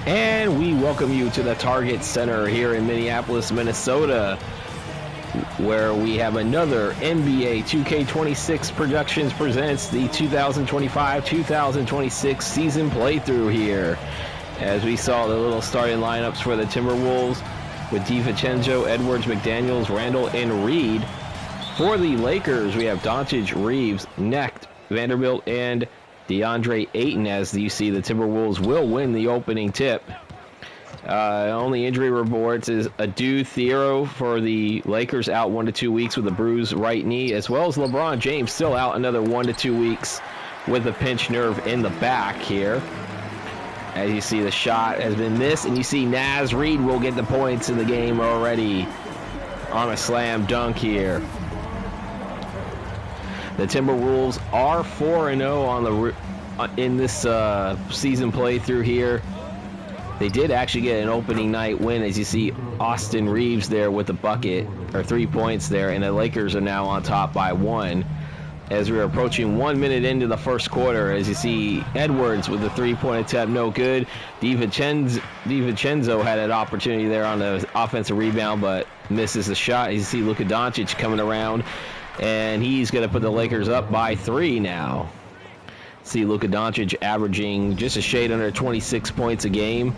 And we welcome you to the Target Center here in Minneapolis, Minnesota, where we have another NBA 2K26 Productions presents the 2025-2026 season playthrough here. As we saw the little starting lineups for the Timberwolves with DiVincenzo, Edwards, McDaniels, Randall, and Reed. For the Lakers, we have Doncic, Reeves, Knecht, Vanderbilt, and DeAndre Ayton. As you see, the Timberwolves will win the opening tip. Only injury reports is Adu Thiero for the Lakers out 1 to 2 weeks with a bruised right knee, as well as LeBron James still out another 1 to 2 weeks with a pinched nerve in the back here. As you see, the shot has been missed, and you see Naz Reid will get the points in the game already on a slam dunk here. The Timberwolves are 4-0 on the in this season playthrough here. They did actually get an opening night win, as you see Austin Reeves there with a bucket, or 3 points there, and the Lakers are now on top by 1. As we're approaching 1 minute into the first quarter, as you see Edwards with a 3-point attempt, no good. DiVincenzo had an opportunity there on the offensive rebound, but misses the shot. As you see Luka Doncic coming around, and he's going to put the Lakers up by 3 now. See Luka Doncic averaging just a shade under 26 points a game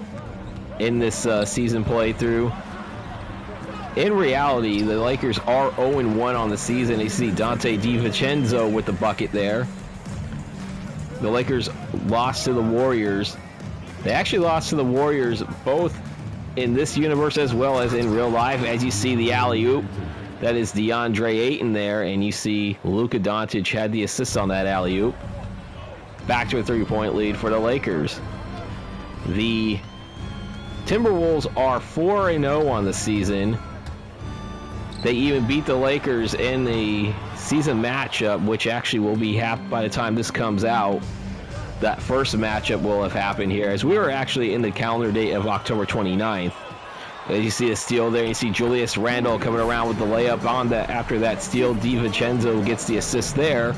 in this season playthrough. In reality, the Lakers are 0-1 on the season. You see Dante DiVincenzo with the bucket there. The Lakers lost to the Warriors. They actually lost to the Warriors both in this universe as well as in real life. As you see the alley-oop, that is DeAndre Ayton there, and you see Luka Doncic had the assist on that alley-oop. Back to a 3-point lead for the Lakers. The Timberwolves are 4-0 on the season. They even beat the Lakers in the season matchup, which actually will be half by the time this comes out. That first matchup will have happened here, as we were actually in the calendar date of October 29th. As you see a steal there, you see Julius Randle coming around with the layup on that. After that steal, DiVincenzo gets the assist there.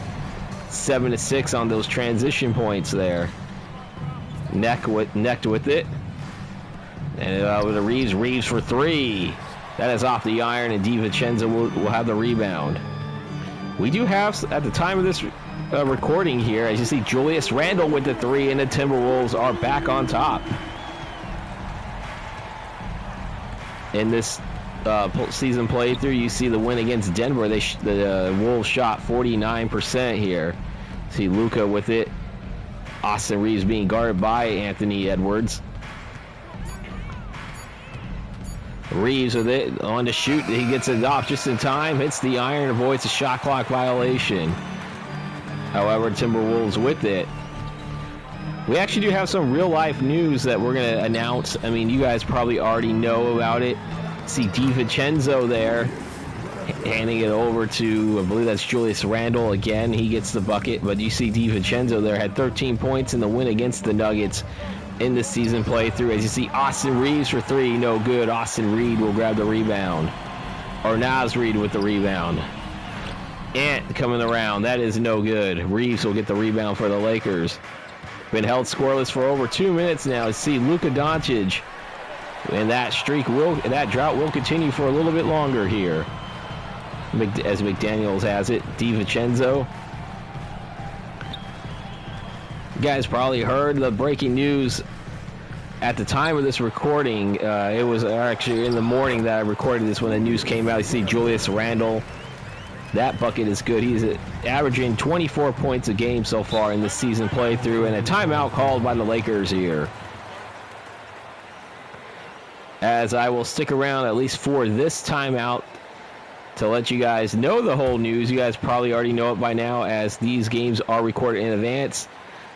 7 to 6 on those transition points there. Knecht with it. And with the Reeves for 3. That is off the iron, and DiVincenzo will have the rebound. We do have, at the time of this recording here, as you see Julius Randle with the 3, and the Timberwolves are back on top. In this season playthrough, you see the win against Denver. The Wolves shot 49% here. See Luka with it. Austin Reeves being guarded by Anthony Edwards. Reeves with it on to shoot. He gets it off just in time. Hits the iron, avoids a shot clock violation. However, Timberwolves with it. We actually do have some real life news that we're going to announce. I mean, you guys probably already know about it. See DiVincenzo there handing it over to, I believe that's Julius Randle again. He gets the bucket, but you see DiVincenzo there had 13 points in the win against the Nuggets in the season playthrough. As you see, Austin Reeves for three, no good. Austin Reed will grab the rebound. Or Naz Reid with the rebound. Ant coming around, that is no good. Reeves will get the rebound for the Lakers. Been held scoreless for over 2 minutes now. You see Luka Doncic. And that drought will continue for a little bit longer here. As McDaniels has it, DiVincenzo. You guys probably heard the breaking news at the time of this recording. It was actually in the morning that I recorded this when the news came out. You see Julius Randle. That bucket is good. He's averaging 24 points a game so far in this season playthrough, and a timeout called by the Lakers here. As I will stick around at least for this timeout to let you guys know the whole news. You guys probably already know it by now, as these games are recorded in advance.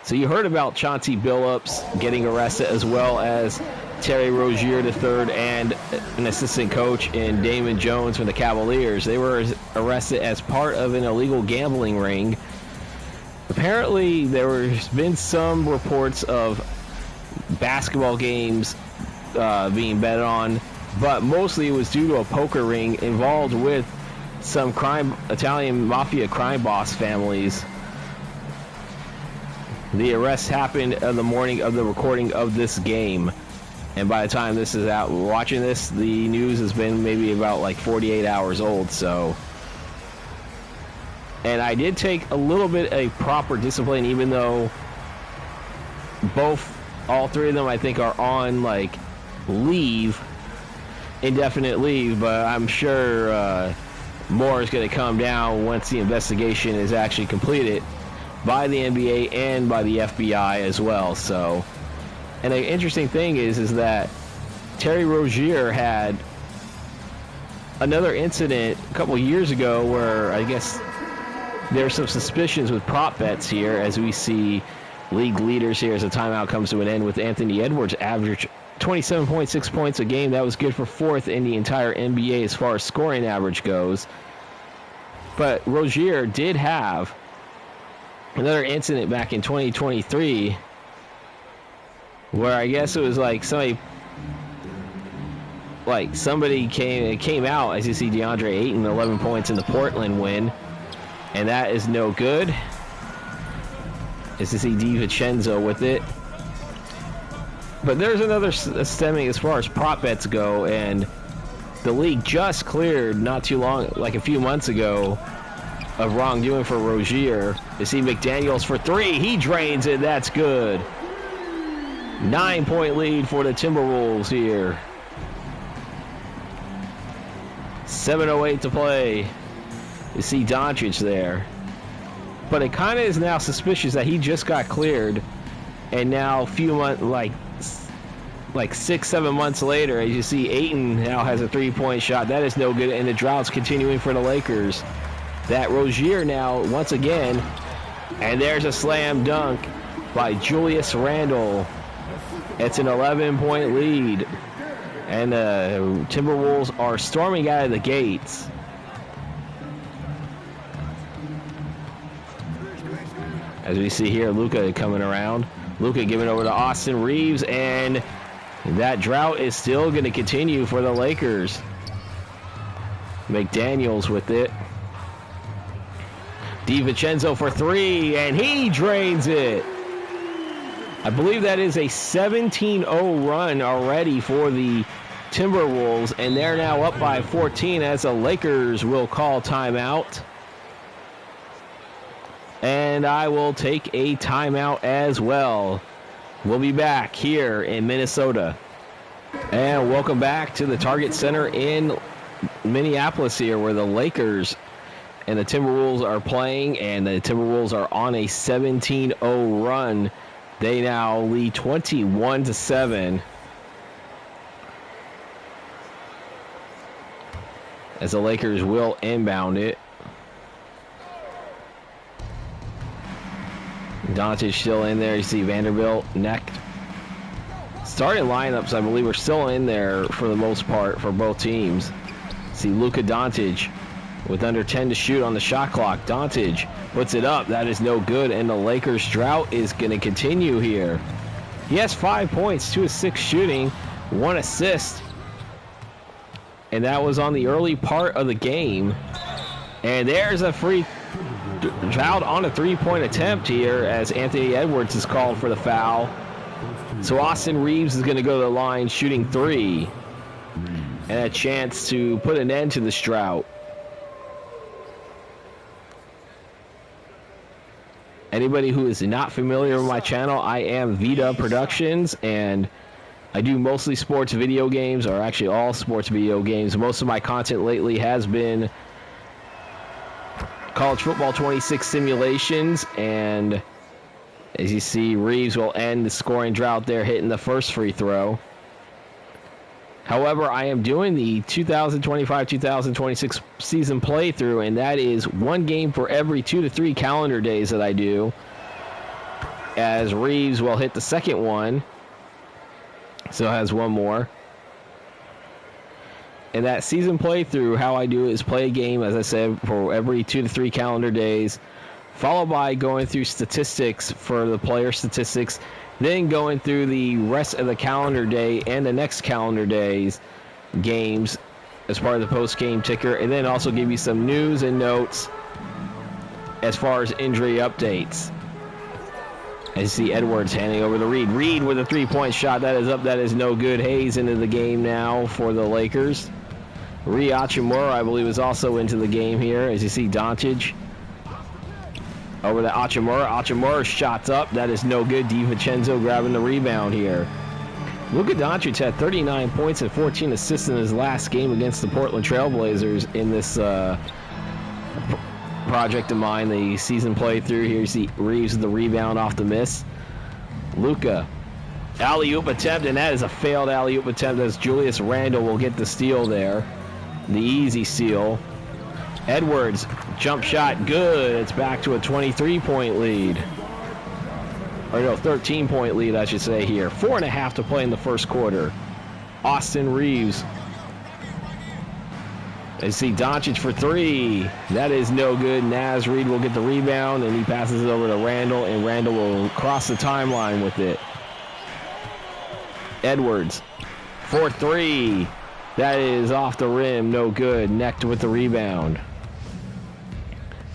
So you heard about Chauncey Billups getting arrested, as well as Terry Rozier III and an assistant coach in Damon Jones from the Cavaliers. They were arrested as part of an illegal gambling ring. Apparently, there's been some reports of basketball games being bet on, but mostly it was due to a poker ring involved with some Italian mafia crime boss families. The arrest happened on the morning of the recording of this game, and by the time this is out, watching this, the news has been maybe about like 48 hours old. So, and I did take a little bit of proper discipline, even though all three of them I think are on like indefinite leave, but I'm sure more is going to come down once the investigation is actually completed by the NBA and by the FBI as well. So, and the interesting thing is that Terry Rozier had another incident a couple years ago where I guess there's some suspicions with prop bets here, as we see league leaders here as the timeout comes to an end, with Anthony Edwards average 27.6 points a game. That was good for fourth in the entire NBA as far as scoring average goes. But Rozier did have another incident back in 2023 where I guess it was like somebody came out, as you see DeAndre Ayton 11 points in the Portland win, and that is no good. As you see DiVincenzo with it. But there's another stemming as far as prop bets go, and the league just cleared not too long, like a few months ago, of wrongdoing for Rozier. You see McDaniels for three. He drains it. That's good. 9-point lead for the Timberwolves here. 7:08 to play. You see Doncic there. But it kind of is now suspicious that he just got cleared, and now a few months, like 6-7 months later, as you see Ayton now has a three-point shot. That is no good, and the drought's continuing for the Lakers. That Rozier now, once again, and there's a slam dunk by Julius Randle. It's an 11-point lead, and the Timberwolves are storming out of the gates. As we see here, Luka coming around. Luka giving over to Austin Reeves, and that drought is still going to continue for the Lakers. McDaniels with it. DiVincenzo for three, and he drains it. I believe that is a 17-0 run already for the Timberwolves, and they're now up by 14 as the Lakers will call timeout. And I will take a timeout as well. We'll be back here in Minnesota. And welcome back to the Target Center in Minneapolis here, where the Lakers and the Timberwolves are playing, and the Timberwolves are on a 17-0 run. They now lead 21-7. As the Lakers will inbound it. Doncic still in there. You see Vanderbilt necked. Starting lineups, I believe, are still in there for the most part for both teams. See Luka Doncic with under 10 to shoot on the shot clock. Doncic puts it up. That is no good, and the Lakers' drought is going to continue here. He has 5 points, 2 of 6 shooting, 1 assist, and that was on the early part of the game. And there's a free foul on a three-point attempt here as Anthony Edwards is called for the foul. So Austin Reeves is going to go to the line shooting 3, and a chance to put an end to this drought. Anybody who is not familiar with my channel, I am Vita Productions, and I do mostly sports video games, or actually all sports video games. Most of my content lately has been College Football 26 simulations, and as you see, Reeves will end the scoring drought there, hitting the first free throw. However, I am doing the 2025-2026 season playthrough, and that is one game for every 2 to 3 calendar days that I do, as Reeves will hit the second one, so has one more. And that season playthrough, how I do it is play a game, as I said, for every 2 to 3 calendar days, followed by going through statistics for the player statistics, then going through the rest of the calendar day and the next calendar day's games as part of the post-game ticker, and then also give you some news and notes as far as injury updates. As you see Edwards handing over to Reed. Reed with a three-point shot. That is up. That is no good. Hayes into the game now for the Lakers. Rui Hachimura, I believe, is also into the game here. As you see Doncic over to Hachimura. Hachimura shots up. That is no good. DiVincenzo grabbing the rebound here. Luka Doncic had 39 points and 14 assists in his last game against the Portland Trailblazers in this project of mine, the season playthrough. Here you see Reeves with the rebound off the miss. Luka, alley-oop attempt, and that is a failed alley-oop attempt as Julius Randle will get the steal there. The easy steal. Edwards, jump shot, good. It's back to a 23-point lead. Or no, 13-point lead, I should say here. 4.5 to play in the first quarter. Austin Reeves. I see Doncic for 3. That is no good. Naz Reid will get the rebound, and he passes it over to Randle, and Randle will cross the timeline with it. Edwards for 3. That is off the rim, no good. Necked with the rebound.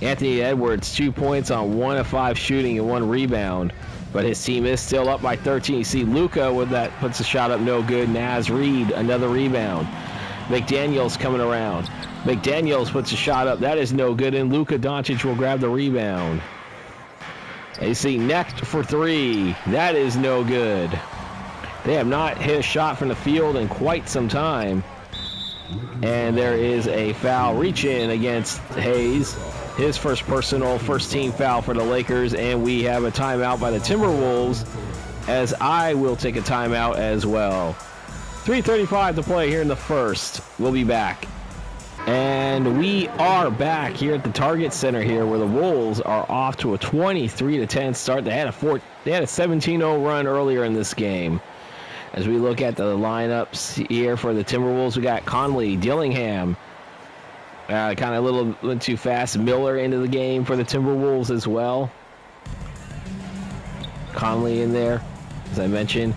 Anthony Edwards, 2 points on 1 of 5 shooting and 1 rebound, but his team is still up by 13. You see Luka with that, puts a shot up, no good. Naz Reid, another rebound. McDaniels coming around. McDaniels puts a shot up. That is no good, and Luka Doncic will grab the rebound. You see necked for 3. That is no good. They have not hit a shot from the field in quite some time. And there is a foul reach in against Hayes. His first personal, first team foul for the Lakers, and we have a timeout by the Timberwolves, as I will take a timeout as well. 3:35 to play here in the first. We'll be back. And we are back here at the Target Center here, where the Wolves are off to a 23-10 start. They had a 17-0 run earlier in this game. As we look at the lineups here for the Timberwolves, we got Conley, Dillingham, kind of a little too fast. Miller into the game for the Timberwolves as well. Conley in there, as I mentioned.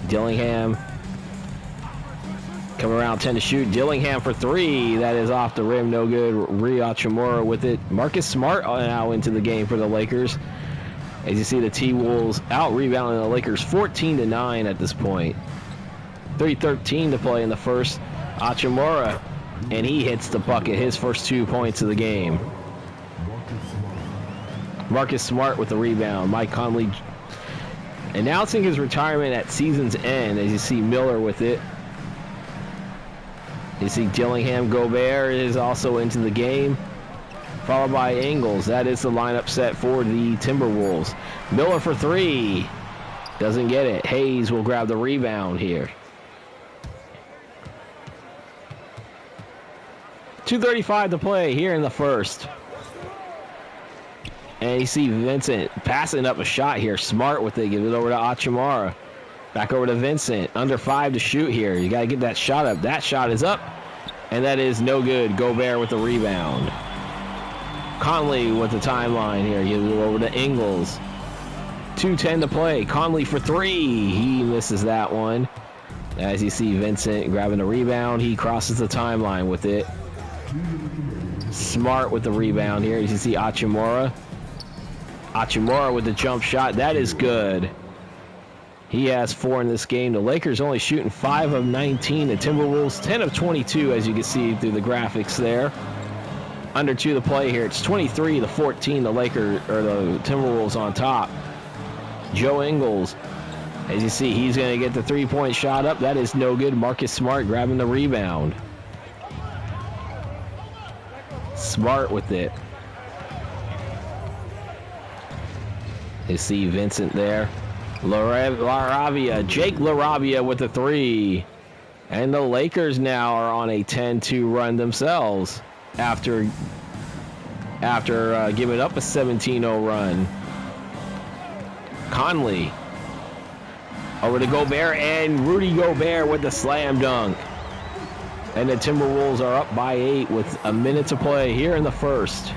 Dillingham coming around 10 to shoot. Dillingham for 3. That is off the rim, no good. Rui Hachimura with it. Marcus Smart now into the game for the Lakers. As you see, the T-Wolves out-rebounding the Lakers 14-9 at this point. 3:13 to play in the first. Hachimura, and he hits the bucket, his first 2 points of the game. Marcus Smart with the rebound. Mike Conley announcing his retirement at season's end, as you see Miller with it. You see Dillingham. Gobert is also into the game, followed by Ingles. That is the lineup set for the Timberwolves. Miller for 3. Doesn't get it. Hayes will grab the rebound here. 2:35 to play here in the first. And you see Vincent passing up a shot here. Smart with it. Give it over to Hachimura. Back over to Vincent. Under 5 to shoot here. You got to get that shot up. That shot is up. And that is no good. Gobert with the rebound. Conley with the timeline here. You go over to Ingles. 2:10 to play. Conley for three. He misses that one. As you see Vincent grabbing the rebound, he crosses the timeline with it. Smart with the rebound here. As you see Hachimura. Hachimura with the jump shot. That is good. He has 4 in this game. The Lakers only shooting 5 of 19. The Timberwolves 10 of 22, as you can see through the graphics there. Under 2 to play here. It's 23-14. The Timberwolves on top. Joe Ingles, as you see, he's going to get the three-point shot up. That is no good. Marcus Smart grabbing the rebound. Smart with it. You see Vincent there. Jake LaRavia with the three. And the Lakers now are on a 10-2 run themselves after giving up a 17-0 run. Conley over to Gobert, and Rudy Gobert with the slam dunk. And the Timberwolves are up by 8 with a minute to play here in the first.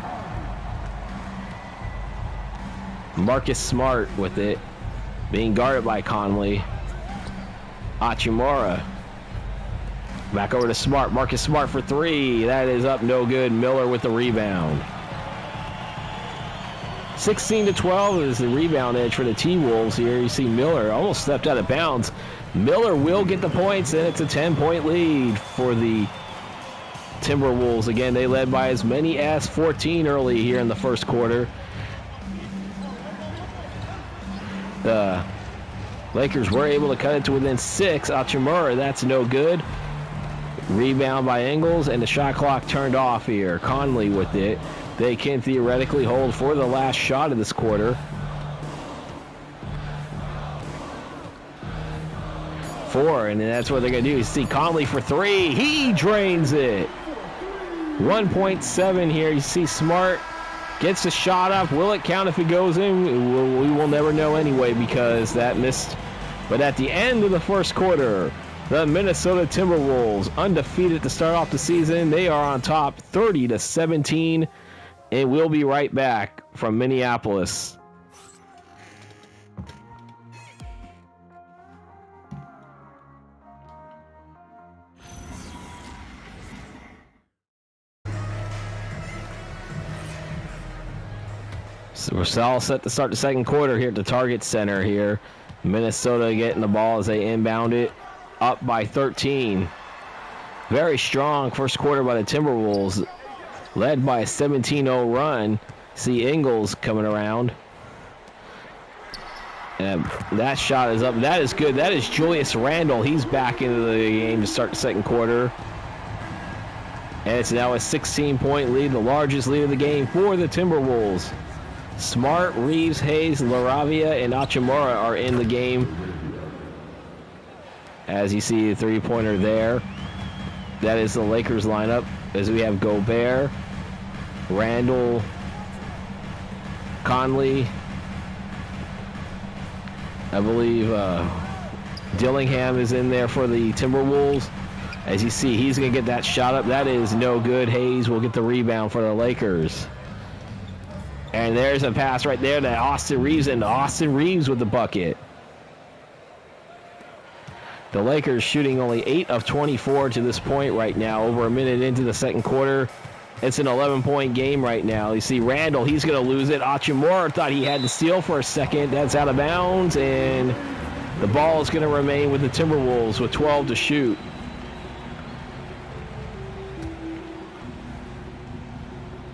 Marcus Smart with it, being guarded by Conley. Hachimura. Back over to Smart. Marcus Smart for three. That is up, no good. Miller with the rebound. 16-12 is the rebound edge for the T-Wolves here. You see Miller almost stepped out of bounds. Miller will get the points, and it's a 10-point lead for the Timberwolves. Again, they led by as many as 14 early here in the first quarter. The Lakers were able to cut it to within 6. Hachimura, that's no good. Rebound by Ingles, and the shot clock turned off here. Conley with it. They can theoretically hold for the last shot of this quarter. 4, and that's what they're going to do. You see Conley for three. He drains it. 1.7 here. You see Smart gets the shot up. Will it count if it goes in? We will never know anyway because that missed. But at the end of the first quarter, the Minnesota Timberwolves, undefeated to start off the season, they are on top 30-17. And we'll be right back from Minneapolis. So we're all set to start the second quarter here at the Target Center here. Minnesota getting the ball as they inbound it, up by 13. Very strong first quarter by the Timberwolves, led by a 17-0 run. See Ingles coming around. And that shot is up. That is good. That is Julius Randle. He's back into the game to start the second quarter. And it's now a 16-point lead, the largest lead of the game for the Timberwolves. Smart, Reeves, Hayes, LaRavia, and Hachimura are in the game. As you see the three-pointer there. That is the Lakers lineup. As we have Gobert, Randle, Conley, I believe Dillingham is in there for the Timberwolves. As you see, he's going to get that shot up. That is no good. Hayes will get the rebound for the Lakers. And there's a pass right there to Austin Reeves, and Austin Reeves with the bucket. The Lakers shooting only 8 of 24 to this point right now, over a minute into the second quarter. It's an 11-point game right now. You see Randle, he's going to lose it. Hachimura thought he had the steal for a second. That's out of bounds, and the ball is going to remain with the Timberwolves with 12 to shoot.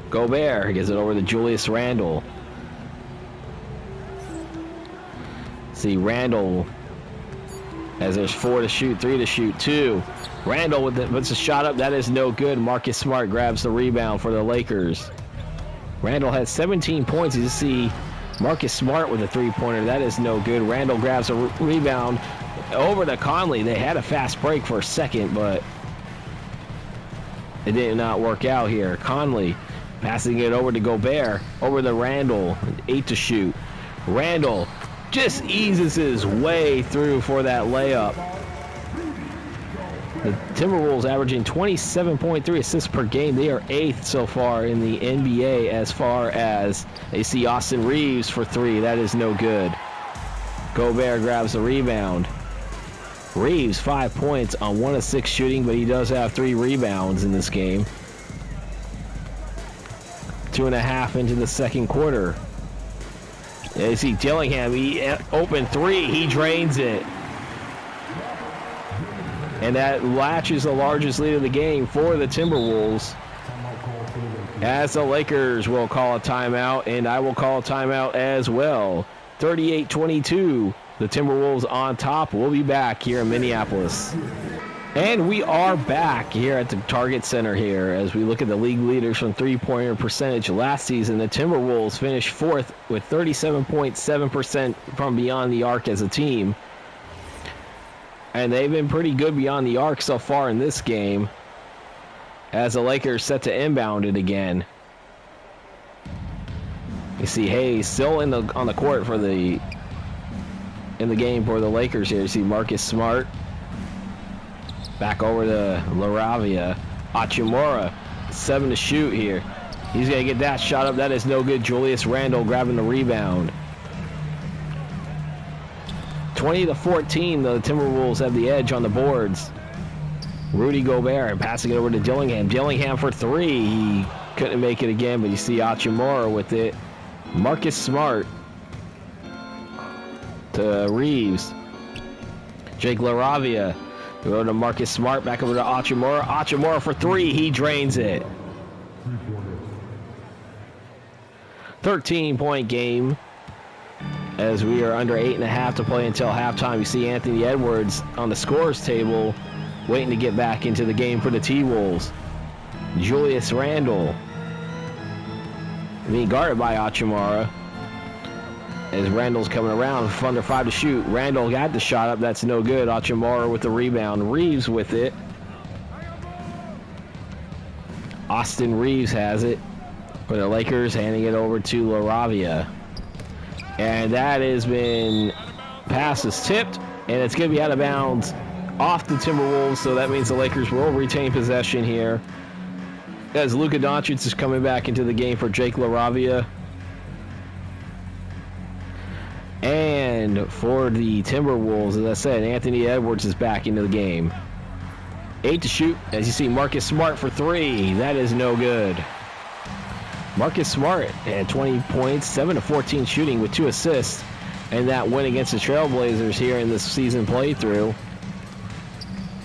Gobert gives it over to Julius Randle. See Randle, as there's 4 to shoot, 3 to shoot, 2. Randle puts a shot up. That is no good. Marcus Smart grabs the rebound for the Lakers. Randle has 17 points. You see Marcus Smart with a three-pointer. That is no good. Randle grabs a rebound over to Conley. They had a fast break for a second, but it did not work out here. Conley passing it over to Gobert, over to Randle, 8 to shoot. Randle just eases his way through for that layup. The Timberwolves averaging 27.3 assists per game. They are 8th so far in the NBA as far as they see Austin Reeves for 3. That is no good. Gobert grabs the rebound. Reeves 5 points on 1 of 6 shooting, but he does have 3 rebounds in this game. 2.5 into the second quarter. You see Dillingham, he open 3, he drains it. And that latches the largest lead of the game for the Timberwolves. As the Lakers will call a timeout, and I will call a timeout as well. 38-22, the Timberwolves on top. We'll be back here in Minneapolis. And we are back here at the Target Center here as we look at the league leaders from three-pointer percentage last season. The Timberwolves finished 4th with 37.7% from beyond the arc as a team. And they've been pretty good beyond the arc so far in this game, as the Lakers set to inbound it again. You see Hayes still on the court for in the game for the Lakers here. You see Marcus Smart back over to LaRavia. Hachimura, 7 to shoot here. He's gonna get that shot up. That is no good. Julius Randle grabbing the rebound. 20-14, the Timberwolves have the edge on the boards. Rudy Gobert passing it over to Dillingham. Dillingham for 3. He couldn't make it again, but you see Hachimura with it. Marcus Smart to Reeves. Jake LaRavia. Go to Marcus Smart, back over to Hachimura. Hachimura for 3. He drains it. 13-point game. As we are under 8.5 to play until halftime. You see Anthony Edwards on the scores table waiting to get back into the game for the T-Wolves. Julius Randle being guarded by Hachimura. As Randle's coming around, under 5 to shoot. Randle got the shot up. That's no good. Hachimura with the rebound. Reeves with it. Austin Reeves has it for the Lakers, handing it over to LaRavia. And that has been, pass is tipped, and it's going to be out of bounds off the Timberwolves, so that means the Lakers will retain possession here. As Luka Doncic is coming back into the game for Jake LaRavia. And for the Timberwolves, as I said, Anthony Edwards is back into the game. 8 to shoot, as you see Marcus Smart for 3. That is no good. Marcus Smart had 20 points, 7 to 14 shooting with 2 assists, and that win against the Trailblazers here in this season playthrough.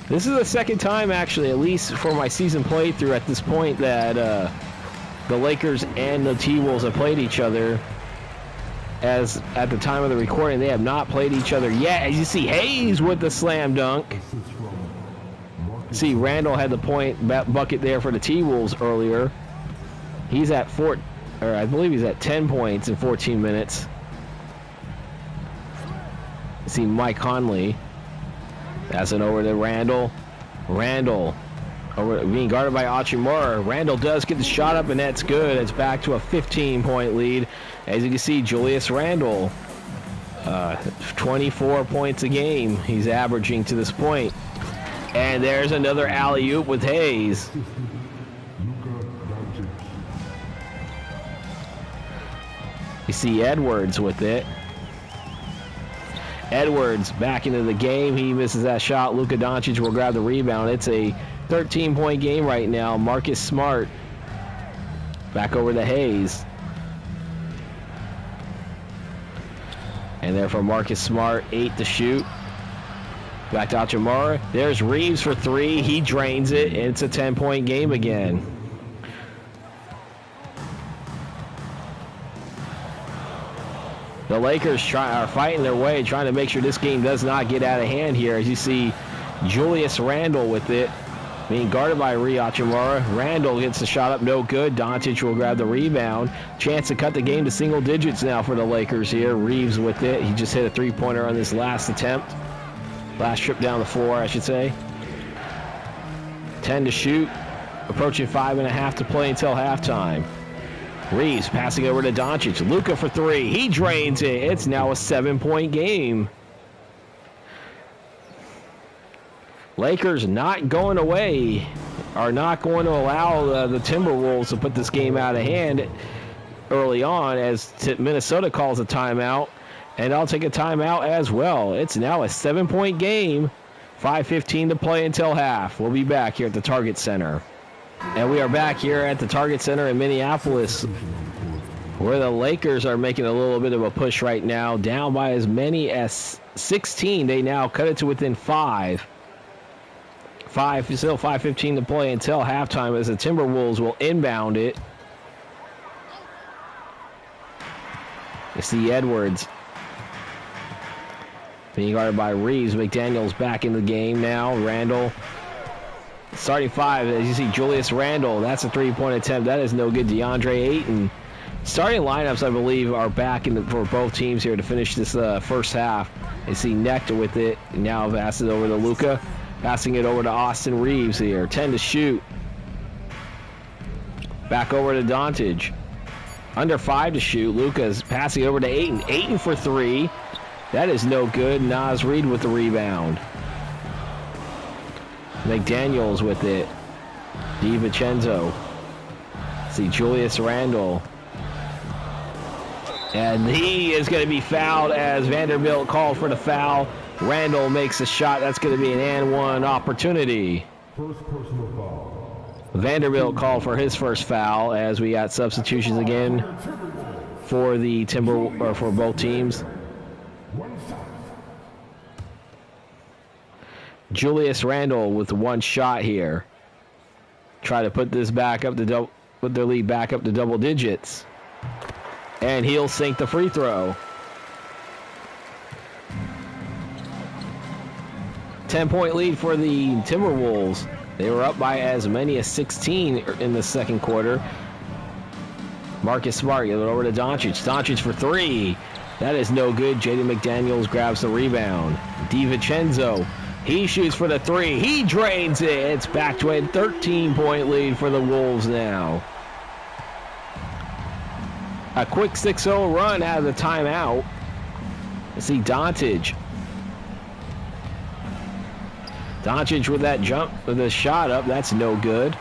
This is the second time, actually, at least for my season playthrough at this point, that the Lakers and the T-Wolves have played each other. As at the time of the recording, they have not played each other yet. As you see Hayes with the slam dunk. See, Randle had the point bucket there for the T-Wolves earlier. He's at I believe he's at 10 points in 14 minutes. See Mike Conley. Passing over to Randle. Randle being guarded by Hachimura. Randle does get the shot up, and that's good. It's back to a 15-point lead. As you can see, Julius Randle, 24 points a game he's averaging to this point. And there's another alley-oop with Hayes. You see Edwards with it. Edwards back into the game. He misses that shot. Luka Doncic will grab the rebound. It's a 13-point game right now. Marcus Smart back over to Hayes. And there for Marcus Smart, 8 to shoot. Back to Hachimura. There's Reeves for 3. He drains it. It's a 10-point game again. The Lakers are fighting their way, trying to make sure this game does not get out of hand here. As you see Julius Randle with it, being guarded by Hachimura. Randle gets the shot up, no good. Doncic will grab the rebound. Chance to cut the game to single digits now for the Lakers here. Reeves with it. He just hit a three-pointer on this last attempt. Last trip down the floor, I should say. 10 to shoot. Approaching 5.5 to play until halftime. Reeves passing over to Doncic. Luka for 3. He drains it. It's now a 7-point game. Lakers not going away, are not going to allow the Timberwolves to put this game out of hand early on, as Minnesota calls a timeout, and I'll take a timeout as well. It's now a 7-point game, 5:15 to play until half. We'll be back here at the Target Center. And we are back here at the Target Center in Minneapolis, where the Lakers are making a little bit of a push right now, down by as many as 16. They now cut it to within 5. Still 5:15 to play until halftime, as the Timberwolves will inbound it. You see Edwards being guarded by Reeves. McDaniels back in the game now. Randall starting 5. As you see, Julius Randle. That's a three-point attempt. That is no good. DeAndre Ayton. Starting lineups, I believe, are back for both teams here to finish this first half. You see Nectar with it. Now passes it over to Luka. Passing it over to Austin Reeves here. 10 to shoot. Back over to Doncic. Under 5 to shoot. Luka's passing over to Ayton. Ayton for 3. That is no good. Naz Reid with the rebound. McDaniels with it. DiVincenzo. See Julius Randle. And he is going to be fouled as Vanderbilt called for the foul. Randle makes a shot. That's going to be an and one opportunity. First personal foul. Vanderbilt called for his first foul, as we got substitutions again for the for both teams. Julius Randle with one shot here. Try to put this back up to put their lead back up to double digits. And he'll sink the free throw. 10-point lead for the Timberwolves. They were up by as many as 16 in the second quarter. Marcus Smart, give it over to Doncic. Doncic for 3. That is no good. Jaden McDaniels grabs the rebound. DiVincenzo, he shoots for the 3. He drains it. It's back to a 13-point lead for the Wolves now. A quick 6-0 run out of the timeout. Let's see Doncic. Doncic with that jump, with a shot up. That's no good.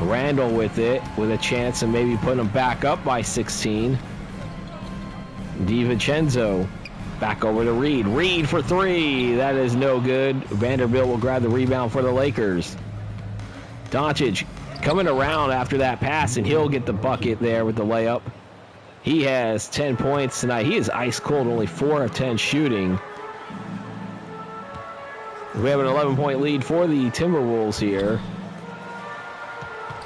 Randle with it, with a chance to maybe put him back up by 16. DiVincenzo back over to Reed. Reed for 3. That is no good. Vanderbilt will grab the rebound for the Lakers. Doncic coming around after that pass, and he'll get the bucket there with the layup. He has 10 points tonight. He is ice cold, only 4 of 10 shooting. We have an 11-point lead for the Timberwolves here.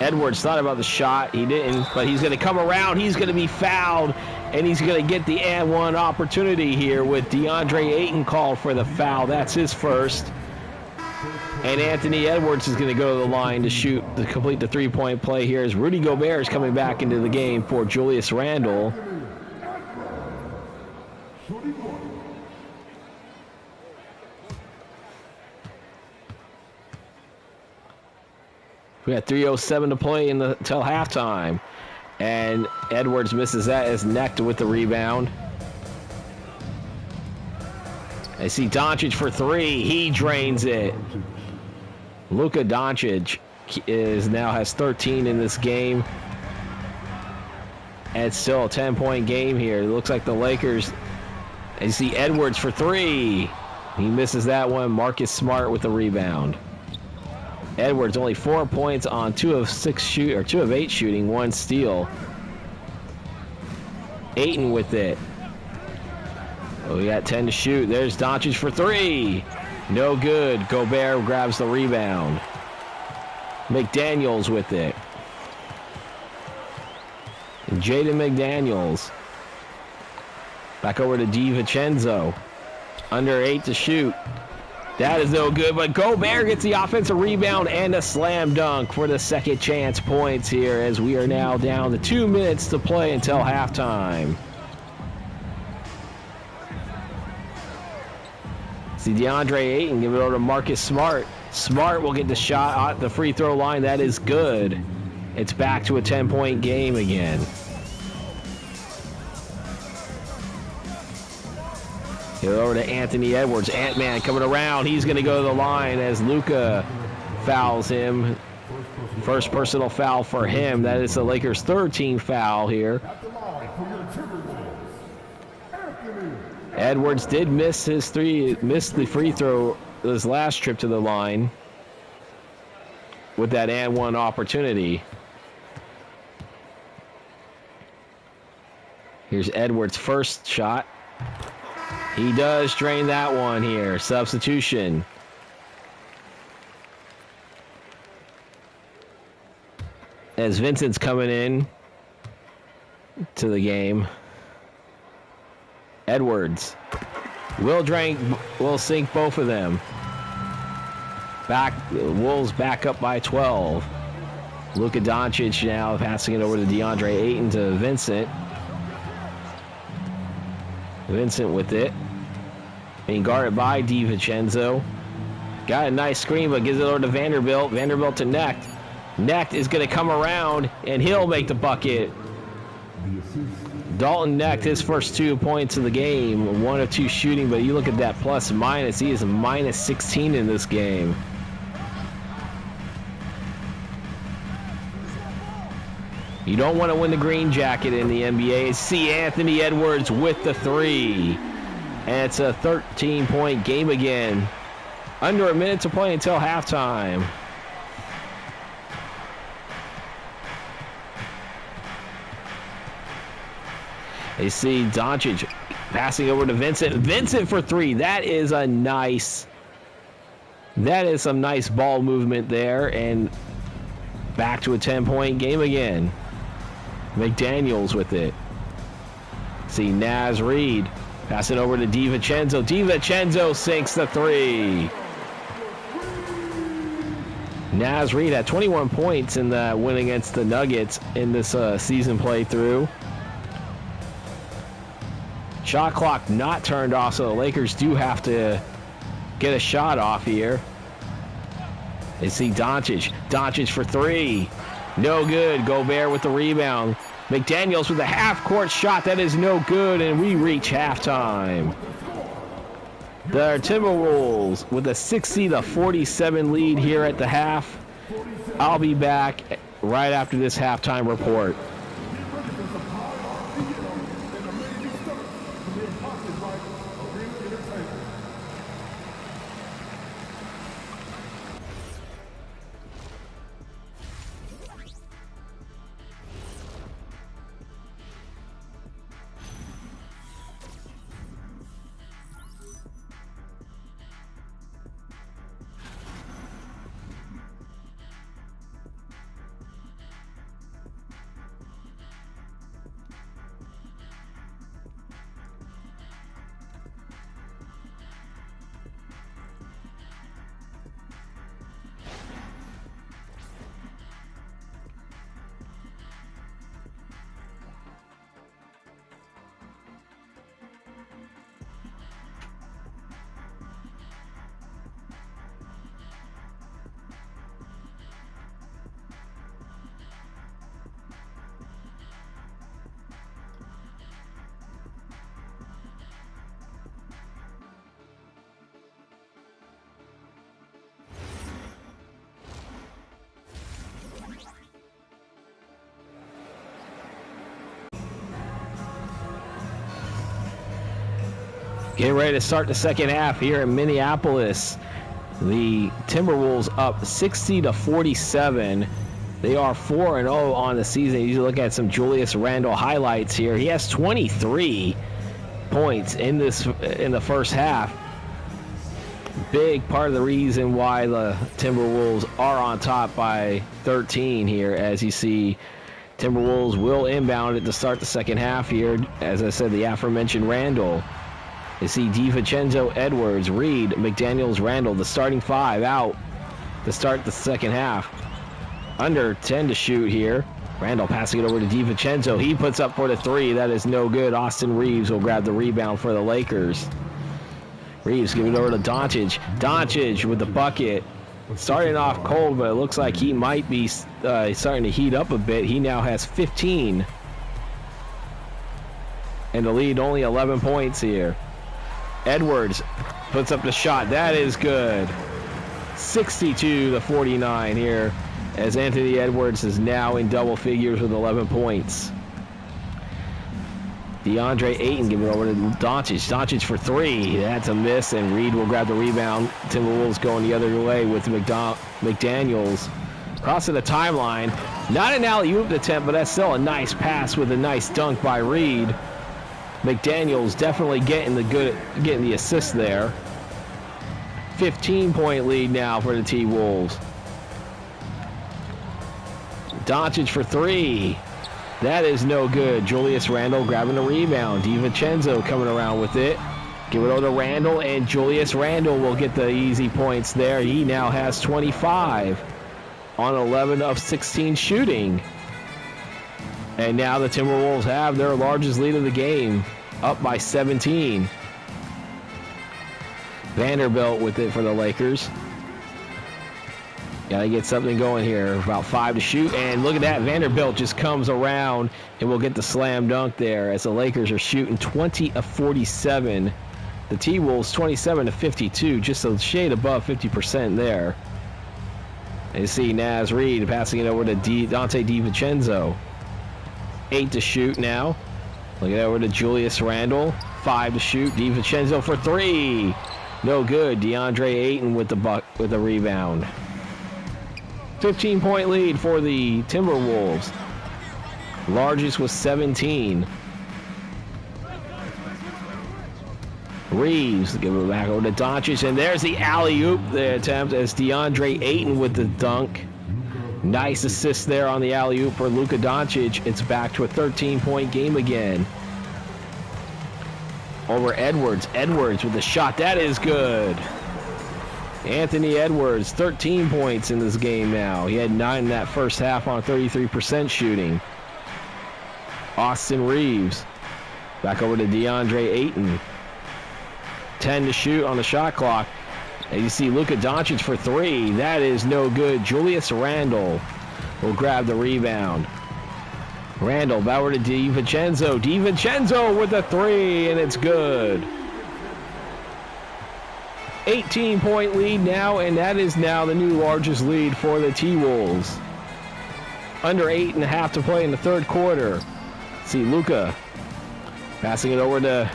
Edwards thought about the shot. He didn't, but he's going to come around. He's going to be fouled, and he's going to get the and one opportunity here with DeAndre Ayton called for the foul. That's his first. And Anthony Edwards is going to go to the line to complete the three-point play here, as Rudy Gobert is coming back into the game for Julius Randle. We got 3:07 to play until halftime. And Edwards misses that as Nectar with the rebound. I see Doncic for 3. He drains it. Luka Doncic now has 13 in this game. And it's still a 10-point game here. It looks like the Lakers. I see Edwards for 3. He misses that one. Marcus Smart with the rebound. Edwards only 4 points on 2 of 8 shooting, 1 steal. Ayton with it. Oh, we got 10 to shoot. There's Doncic for 3. No good. Gobert grabs the rebound. McDaniels with it. Jaden McDaniels. Back over to DiVincenzo. Under 8 to shoot. That is no good, but Gobert gets the offensive rebound and a slam dunk for the second chance points here, as we are now down to 2 minutes to play until halftime. See DeAndre Ayton give it over to Marcus Smart. Smart will get the shot at the free throw line. That is good. It's back to a 10-point game again. Get over to Anthony Edwards. Ant-Man coming around. He's going to go to the line as Luka fouls him. First personal foul for him. That is the Lakers' third team foul here. Edwards did miss the free throw his last trip to the line with that and one opportunity. Here's Edwards' first shot. He does drain that one here. Substitution. As Vincent's coming in to the game. Edwards will sink both of them. Wolves back up by 12. Luka Doncic now passing it over to DeAndre Ayton to Vincent. Vincent with it. Being guarded by DiVincenzo. Got a nice screen, but gives it over to Vanderbilt. Vanderbilt to Knecht. Knecht is going to come around, and he'll make the bucket. Dalton Knecht, his first 2 points of the game. 1 of 2 shooting, but you look at that plus minus. He is minus 16 in this game. You don't want to win the green jacket in the NBA. See Anthony Edwards with the 3. And it's a 13-point game again. Under a minute to play until halftime. They see Doncic passing over to Vincent. Vincent for 3. That is some nice ball movement there. And back to a 10-point game again. McDaniels with it. See Naz Reid passing over to DiVincenzo. DiVincenzo sinks the 3. Naz Reid had 21 points in the win against the Nuggets in this season playthrough. Shot clock not turned off, so the Lakers do have to get a shot off here. They see Doncic. Doncic for 3. No good. Gobert with the rebound. McDaniels with a half-court shot. That is no good, and we reach halftime. The Timberwolves with a 60-47 lead here at the half. I'll be back right after this halftime report. Getting ready to start the second half here in Minneapolis. The Timberwolves up 60-47. They are 4-0 on the season. You look at some Julius Randle highlights here. He has 23 points in the first half. Big part of the reason why the Timberwolves are on top by 13 here. As you see, Timberwolves will inbound it to start the second half here. As I said, the aforementioned Randle. You see DiVincenzo, Edwards, Reid, McDaniels, Randle, the starting 5 out to start the second half. Under 10 to shoot here. Randle passing it over to DiVincenzo. He puts up for the 3. That is no good. Austin Reeves will grab the rebound for the Lakers. Reeves giving it over to Doncic. Doncic with the bucket. Starting off cold, but it looks like he might be starting to heat up a bit. He now has 15. And the lead only 11 points here. Edwards puts up the shot. That is good. 62-49 here, as Anthony Edwards is now in double figures with 11 points. DeAndre Ayton giving it over to Doncic. Doncic for three. That's a miss, and Reed will grab the rebound. Timberwolves going the other way with McDaniels. Crossing the timeline. Not an alley-oop attempt, but that's still a nice pass with a nice dunk by Reed. McDaniels definitely getting the assist there. 15-point lead now for the T-Wolves. Doncic for three. That is no good. Julius Randle grabbing the rebound. DiVincenzo coming around with it. Give it over to Randle, and Julius Randle will get the easy points there. He now has 25 on 11 of 16 shooting. And now the Timberwolves have their largest lead of the game, up by 17. Vanderbilt with it for the Lakers. Got to get something going here. About 5 to shoot. And look at that. Vanderbilt just comes around and will get the slam dunk there as the Lakers are shooting 20 of 47. The T-Wolves 27 to 52. Just a shade above 50% there. And you see Naz Reid passing it over to Dante DiVincenzo. 8 to shoot now. Look at over to Julius Randle. 5 to shoot. DiVincenzo for three. No good. DeAndre Ayton with the rebound. 15-point lead for the Timberwolves. Largest was 17. Reeves give it back over to Doncic, and there's the alley-oop attempt as DeAndre Ayton with the dunk. Nice assist there on the alley-oop for Luka Doncic. It's back to a 13-point game again. Over Edwards. Edwards with the shot. That is good. Anthony Edwards, 13 points in this game now. He had 9 in that first half on 33% shooting. Austin Reeves. Back over to DeAndre Ayton. 10 to shoot on the shot clock. And you see Luka Doncic for three. That is no good. Julius Randle will grab the rebound. Randle back over to DiVincenzo. DiVincenzo with the three, and it's good. 18-point lead now, and that is now the new largest lead for the T-Wolves. Under 8.5 to play in the third quarter. See Luka passing it over to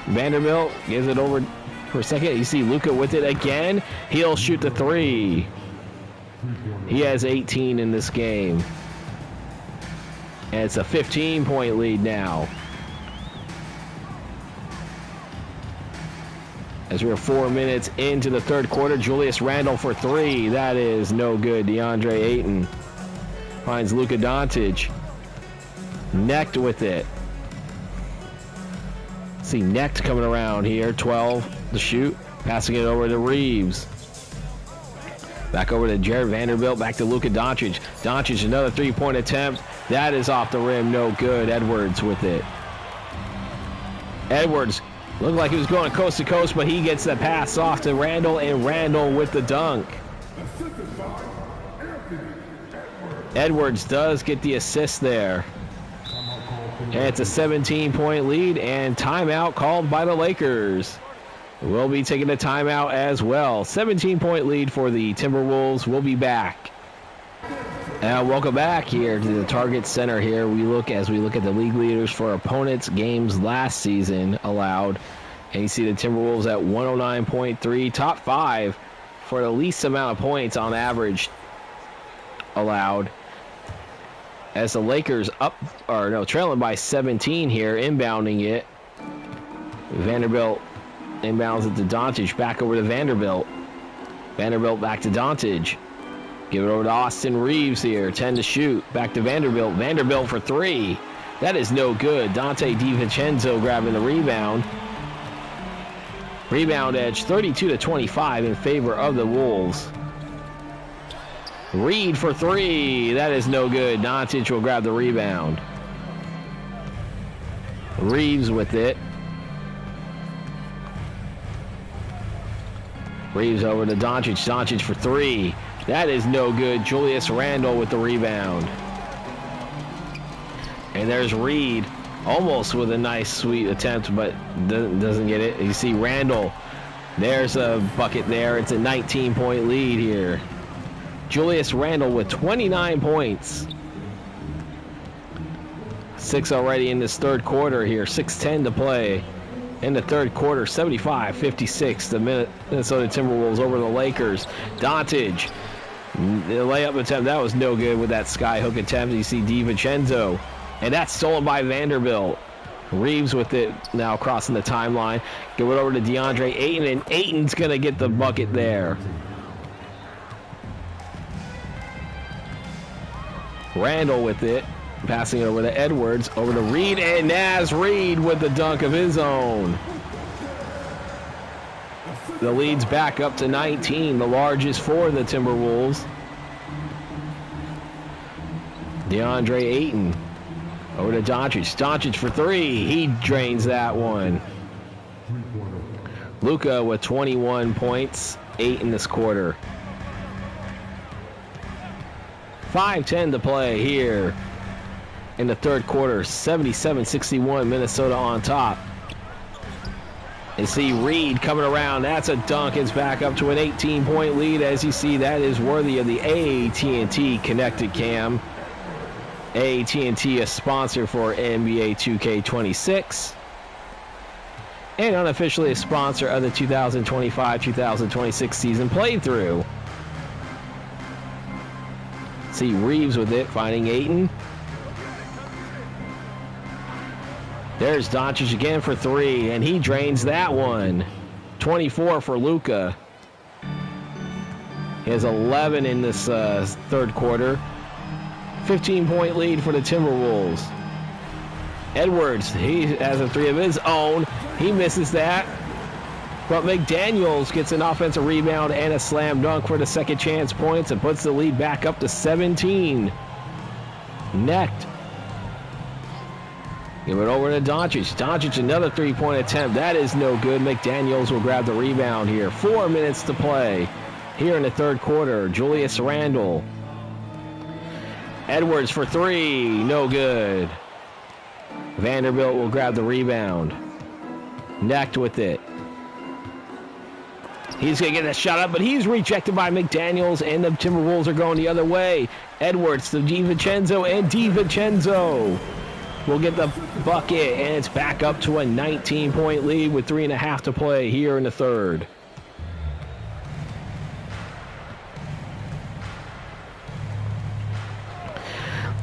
Vanderbilt. Gives it over for a second. You see Luka with it again. He'll shoot the three. He has 18 in this game. And it's a 15-point lead now. As we're 4 minutes into the third quarter, Julius Randle for three. That is no good. DeAndre Ayton finds Luka Doncic. Necht with it. See Necht coming around here. 12 to shoot. Passing it over to Reeves. Back over to Jared Vanderbilt. Back to Luka Doncic. Doncic, another three-point attempt. That is off the rim. No good. Edwards with it. Edwards looked like he was going coast to coast, but he gets the pass off to Randle, and Randle with the dunk. Edwards does get the assist there. And it's a 17-point lead, and timeout called by the Lakers. We'll be taking a timeout as well. 17-point lead for the Timberwolves. We'll be back. Welcome back here to the Target Center here. We look at the league leaders for opponents' games last season allowed. And you see the Timberwolves at 109.3, top 5 for the least amount of points on average allowed. As the Lakers trailing by 17 here, inbounding it. Vanderbilt inbounds it to Doncic, back over to Vanderbilt. Vanderbilt back to Doncic. Give it over to Austin Reeves here. 10 to shoot. Back to Vanderbilt. Vanderbilt for three. That is no good. Dante DiVincenzo grabbing the rebound. Rebound edge 32-25 in favor of the Wolves. Reed for three. That is no good. Doncic will grab the rebound. Reeves with it. Reeves over to Doncic. Doncic for three. That is no good. Julius Randle with the rebound. And there's Reed Almost with a nice, sweet attempt, but doesn't get it. You see Randall. There's a bucket there. It's a 19-point lead here. Julius Randle with 29 points. 6 already in this third quarter here. 6:10 to play in the third quarter. 75-56. The Minnesota Timberwolves over the Lakers. Doncic. The layup attempt, that was no good with that sky hook attempt. You see DiVincenzo. And that's stolen by Vanderbilt. Reeves with it now crossing the timeline. Give it over to DeAndre Ayton, and Ayton's going to get the bucket there. Randall with it. Passing it over to Edwards. Over to Reed, and Naz Reid with the dunk of his own. The lead's back up to 19, the largest for the Timberwolves. DeAndre Ayton. Over to Doncic. Doncic for three. He drains that one. Luka with 21 points, 8 in this quarter. 5:10 to play here in the third quarter. 77-61, Minnesota on top. And see Reed coming around. That's a dunk. It's back up to an 18-point lead. As you see, that is worthy of the AT&T Connected Cam. AT&T, a sponsor for NBA 2K26. And unofficially a sponsor of the 2025-2026 season playthrough. See Reeves with it, finding Ayton. There's Doncic again for three, and he drains that one. 24 for Luka. He has 11 in this third quarter. 15-point lead for the Timberwolves. Edwards, he has a three of his own. He misses that. But McDaniels gets an offensive rebound and a slam dunk for the second chance points and puts the lead back up to 17. Necked. Give it over to Doncic. Doncic, another three-point attempt. That is no good. McDaniels will grab the rebound here. 4 minutes to play here in the third quarter. Julius Randle. Edwards for three. No good. Vanderbilt will grab the rebound. Necked with it. He's going to get a shot up, but he's rejected by McDaniels, and the Timberwolves are going the other way. Edwards to DiVincenzo, and DiVincenzo will get the bucket, and it's back up to a 19-point lead with 3.5 to play here in the third.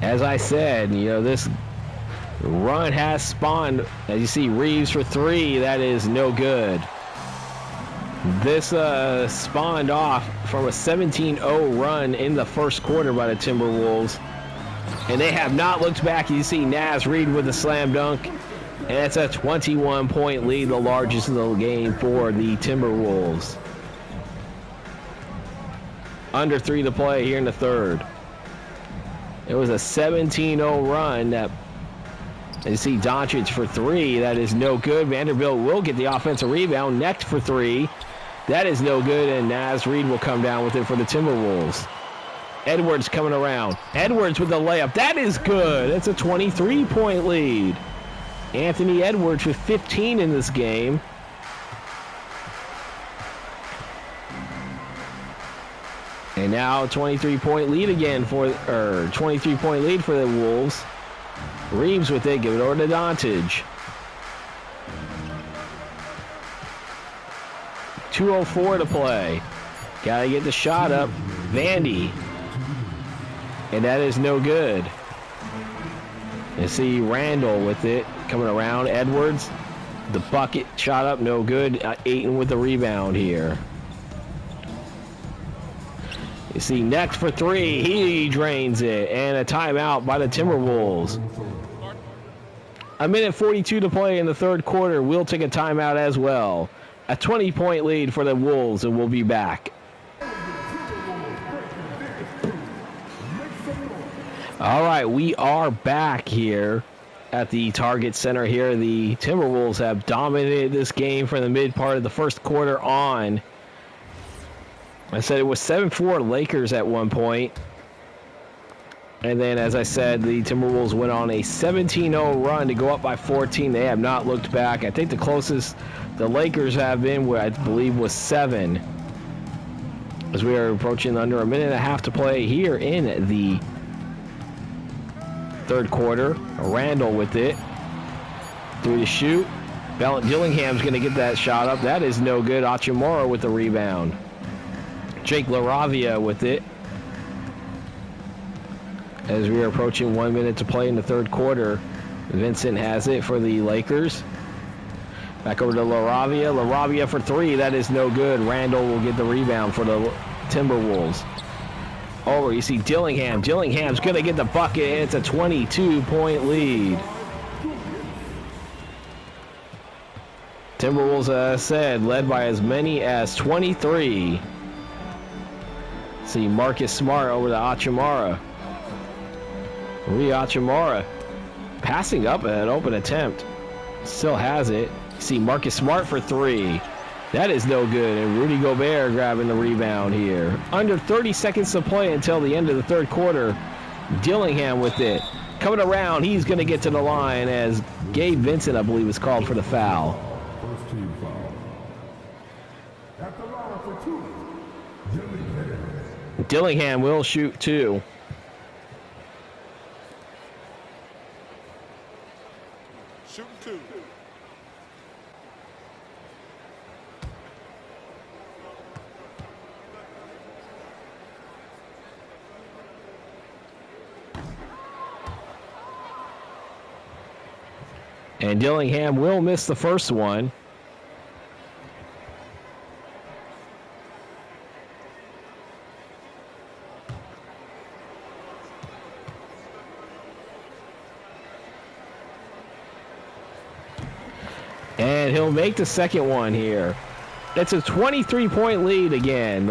As I said, you know, this run has spawned, as you see, Reeves for three. That is no good. This spawned off from a 17-0 run in the first quarter by the Timberwolves. And they have not looked back. You see Naz Reid with a slam dunk. And it's a 21-point lead, the largest of the game for the Timberwolves. Under 3 to play here in the third. It was a 17-0 run that, you see Doncic for three. That is no good. Vanderbilt will get the offensive rebound. Necked for three. That is no good, and Naz Reid will come down with it for the Timberwolves. Edwards coming around. Edwards with the layup. That is good. It's a 23-point lead. Anthony Edwards with 15 in this game. And now a 23-point lead again for, 23-point lead for the Wolves. Reeves with it. Give it over to Doncic. 2:04 to play. Gotta get the shot up. Vandy. And that is no good. You see Randall with it coming around. Edwards. The bucket shot up. No good. Ayton with the rebound here. You see next for three. He drains it. And a timeout by the Timberwolves. 1:42 to play in the third quarter. We'll take a timeout as well. A 20-point lead for the Wolves, and we'll be back. All right, we are back here at the Target Center here. The Timberwolves have dominated this game from the mid part of the first quarter on. I said it was 7-4 Lakers at one point. And then, as I said, the Timberwolves went on a 17-0 run to go up by 14. They have not looked back. I think the closest the Lakers have been, I believe, was 7. As we are approaching under a minute and a half to play here in the third quarter. Randall with it. Through the shoot. Dillingham's going to get that shot up. That is no good. Hachimura with the rebound. Jake LaRavia with it. As we are approaching 1 minute to play in the third quarter, Vincent has it for the Lakers. Back over to LaRavia. LaRavia for 3. That is no good. Randall will get the rebound for the Timberwolves. Over, you see Dillingham. Dillingham's going to get the bucket. It's a 22-point lead. Timberwolves, as I said, led by as many as 23. See Marcus Smart over to Hachimura. Rui Hachimura passing up an open attempt. Still has it. See Marcus Smart for 3. That is no good. And Rudy Gobert grabbing the rebound here. Under 30 seconds to play until the end of the third quarter. Dillingham with it. Coming around, he's going to get to the line as Gabe Vincent, I believe, is called for the foul. First team foul. At the line for 2. Dillingham will shoot 2. Shooting 2. And Dillingham will miss the first one. And he'll make the second one here. It's a 23-point lead again,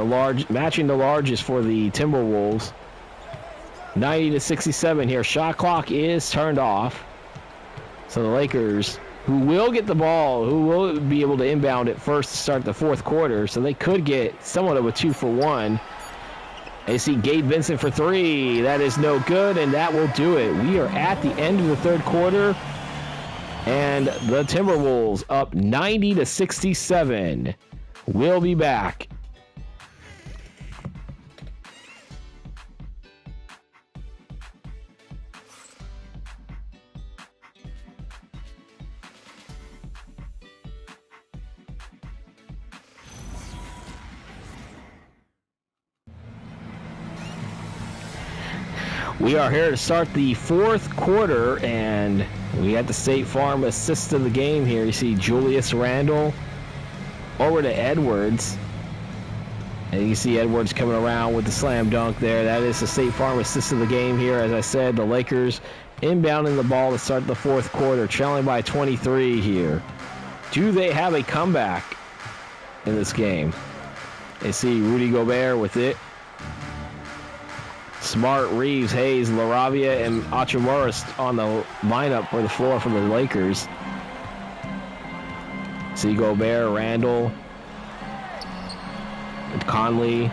matching the largest for the Timberwolves. 90-67 here. Shot clock is turned off. So the Lakers, who will get the ball, who will be able to inbound it first to start the fourth quarter, so they could get somewhat of a 2-for-1. They see Gabe Vincent for 3. That is no good, and that will do it. We are at the end of the third quarter, and the Timberwolves up 90-67. We'll be back. We are here to start the fourth quarter, and we got the State Farm assist of the game here. You see Julius Randle over to Edwards. And you see Edwards coming around with the slam dunk there. That is the State Farm assist of the game here. As I said, the Lakers inbounding the ball to start the fourth quarter, trailing by 23 here. Do they have a comeback in this game? They see Rudy Gobert with it. Smart, Reeves, Hayes, LaRavia, and Hachimura on the lineup for the floor for the Lakers. See Gobert, Randall, and Conley,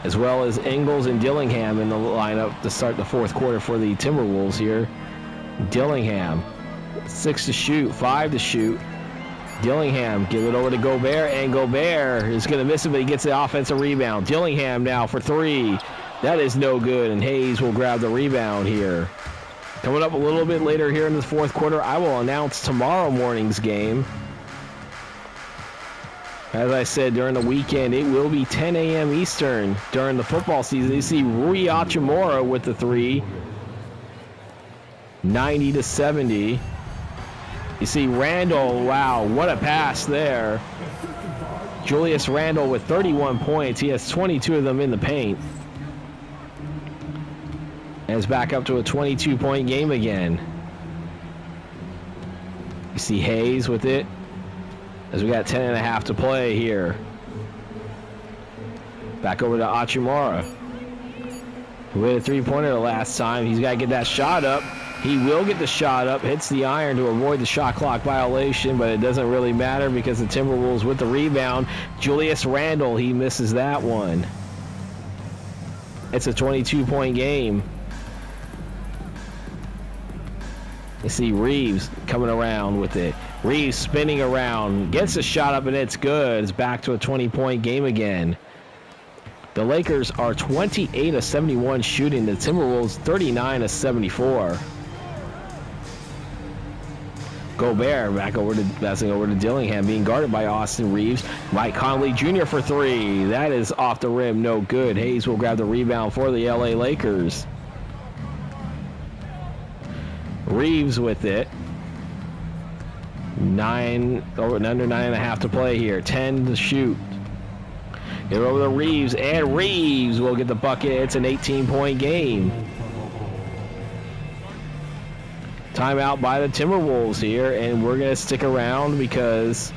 as well as Ingles and Dillingham in the lineup to start the fourth quarter for the Timberwolves here. Dillingham, 6 to shoot, 5 to shoot. Dillingham, give it over to Gobert, and Gobert is going to miss it, but he gets the offensive rebound. Dillingham now for 3. That is no good, and Hayes will grab the rebound here. Coming up a little bit later here in the fourth quarter, I will announce tomorrow morning's game. As I said, during the weekend, it will be 10 a.m. Eastern during the football season. You see Rui Hachimura with the 3. 90-70. You see Randall, wow, what a pass there. Julius Randle with 31 points. He has 22 of them in the paint. And it's back up to a 22-point game again. You see Hayes with it, as we got 10.5 to play here. Back over to Hachimura, who hit a three-pointer the last time. He's got to get that shot up. He will get the shot up, hits the iron to avoid the shot clock violation, but it doesn't really matter because the Timberwolves with the rebound. Julius Randle, he misses that one. It's a 22-point game. You see Reeves coming around with it. Reeves spinning around, gets a shot up, and it's good. It's back to a 20-point game again. The Lakers are 28 of 71 shooting. The Timberwolves 39 of 74. Gobert passing over to Dillingham, being guarded by Austin Reeves. Mike Conley Jr. for three. That is off the rim, no good. Hayes will grab the rebound for the LA Lakers. Reeves with it. Under 9.5 to play here. 10 to shoot. Get over to Reeves, and Reeves will get the bucket. It's an 18-point game. Timeout by the Timberwolves here, and we're going to stick around because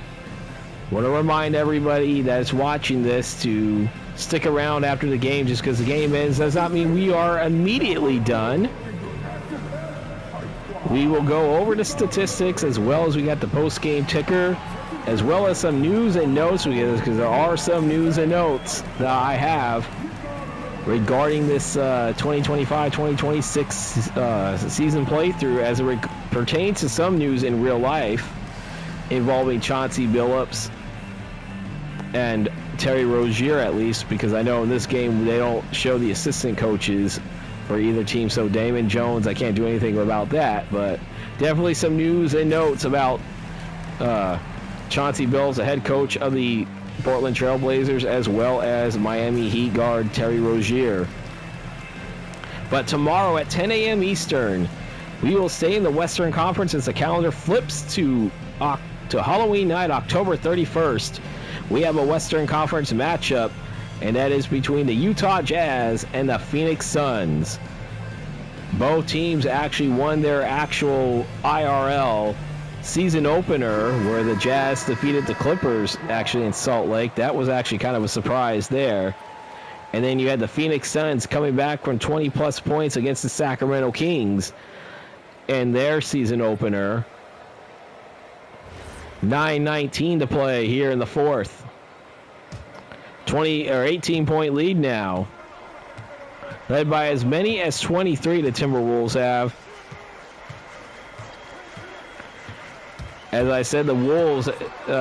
I want to remind everybody that's watching this to stick around after the game. Just because the game ends does not mean we are immediately done. We will go over the statistics as well as we got the post-game ticker, as well as some news and notes, because there are some news and notes that I have regarding this 2025-2026 season playthrough as it pertains to some news in real life involving Chauncey Billups and Terry Rozier, at least, because I know in this game they don't show the assistant coaches for either team. So Damon Jones, I can't do anything about that, but definitely some news and notes about Chauncey Billups, the head coach of the Portland Trail Blazers, as well as Miami Heat guard Terry Rozier. But tomorrow at 10 a.m. Eastern, we will stay in the Western Conference as the calendar flips to Halloween night, October 31st. We have a Western Conference matchup, and that is between the Utah Jazz and the Phoenix Suns. Both teams actually won their actual IRL season opener, where the Jazz defeated the Clippers actually in Salt Lake. That was actually kind of a surprise there. And then you had the Phoenix Suns coming back from 20-plus points against the Sacramento Kings in their season opener. 9:19 to play here in the fourth. 18-point lead now. Led by as many as 23 the Timberwolves have. As I said, the Wolves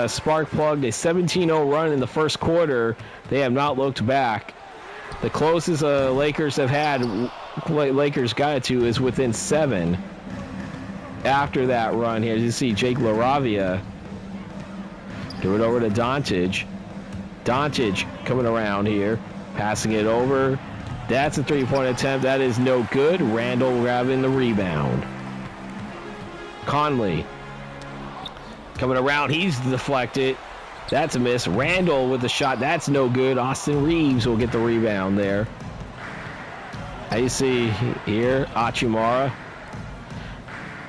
spark-plugged a 17-0 run in the first quarter. They have not looked back. The closest Lakers have had, Lakers got it to, is within 7. After that run here, you see Jake LaRavia give it over to Doncic. Doncic coming around here, passing it over. That's a three-point attempt. That is no good. Randall grabbing the rebound. Conley coming around, he's deflected. That's a miss. Randall with the shot. That's no good. Austin Reeves will get the rebound there. How you see here, Achimara.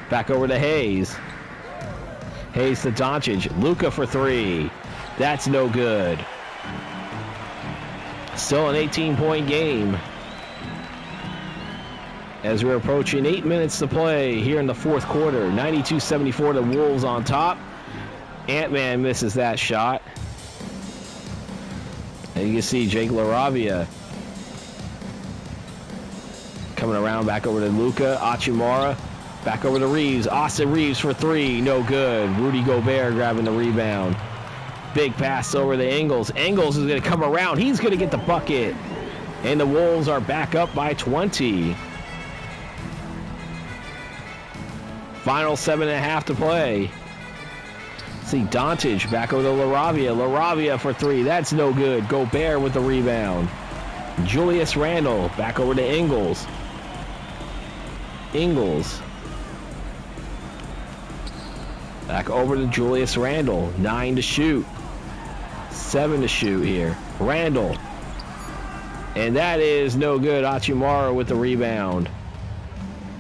Back over to Hayes. Hayes to Doncic. Luka for three. That's no good. Still an 18-point game. As we're approaching 8 minutes to play here in the fourth quarter. 92-74, the Wolves on top. Ant-Man misses that shot. And you can see Jake LaRavia coming around, back over to Luka. Achimara, back over to Reeves. Austin Reeves for three, no good. Rudy Gobert grabbing the rebound. Big pass over to Ingles. Ingles is going to come around. He's going to get the bucket. And the Wolves are back up by 20. Final 7.5 to play. See Doncic back over to LaRavia. LaRavia for three. That's no good. Gobert with the rebound. Julius Randle back over to Ingles. Ingles. Back over to Julius Randle. 9 to shoot. 7 to shoot here. Randle. And that is no good. Achimara with the rebound.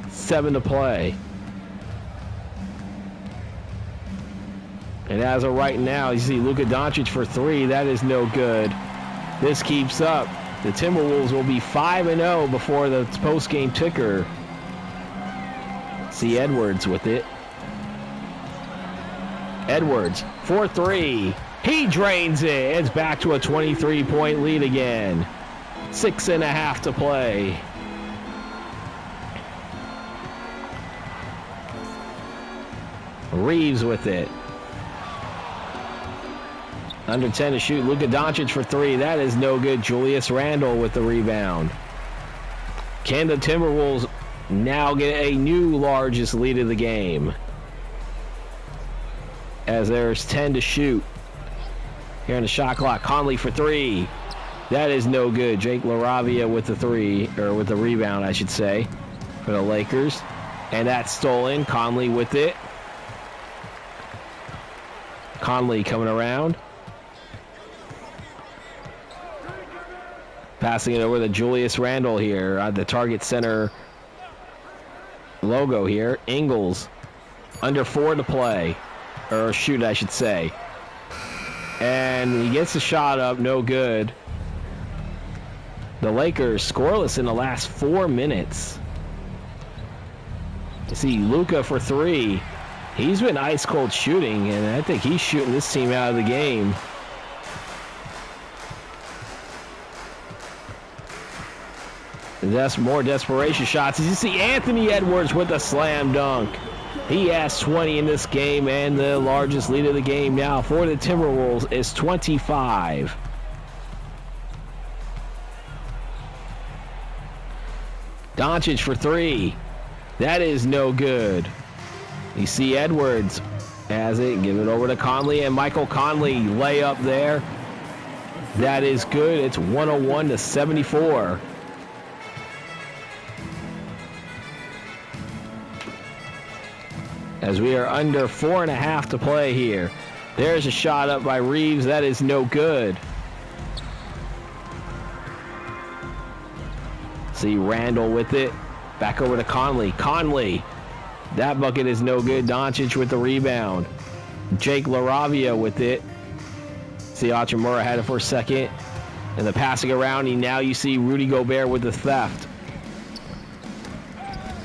7 to play. And as of right now, you see Luka Doncic for three. That is no good. This keeps up. The Timberwolves will be 5-0 before the post-game ticker. See Edwards with it. Edwards for three. He drains it. It's back to a 23-point lead again. 6.5 to play. Reeves with it. Under 10 to shoot. Luka Doncic for three. That is no good. Julius Randle with the rebound. Can the Timberwolves now get a new largest lead of the game? As there's 10 to shoot. Here on the shot clock. Conley for three. That is no good. Jake LaRavia with the three, or with the rebound, I should say, for the Lakers. And that's stolen. Conley with it. Conley coming around. Passing it over to Julius Randle here. The Target Center logo here. Ingles. Under 4 to play. Or shoot, I should say. And he gets the shot up. No good. The Lakers scoreless in the last 4 minutes. You see Luka for three. He's been ice cold shooting, and I think he's shooting this team out of the game. That's more desperation shots. As you see Anthony Edwards with a slam dunk. He has 20 in this game, and the largest lead of the game now for the Timberwolves is 25. Doncic for three. That is no good. You see Edwards has it. Give it over to Conley, and Michael Conley layup there. That is good. It's 101 to 74. As we are under 4.5 to play here. There's a shot up by Reeves. That is no good. See Randle with it. Back over to Conley. Conley. That bucket is no good. Doncic with the rebound. Jake LaRavia with it. See Hachimura had it for a second. And the passing around. Now you see Rudy Gobert with the theft.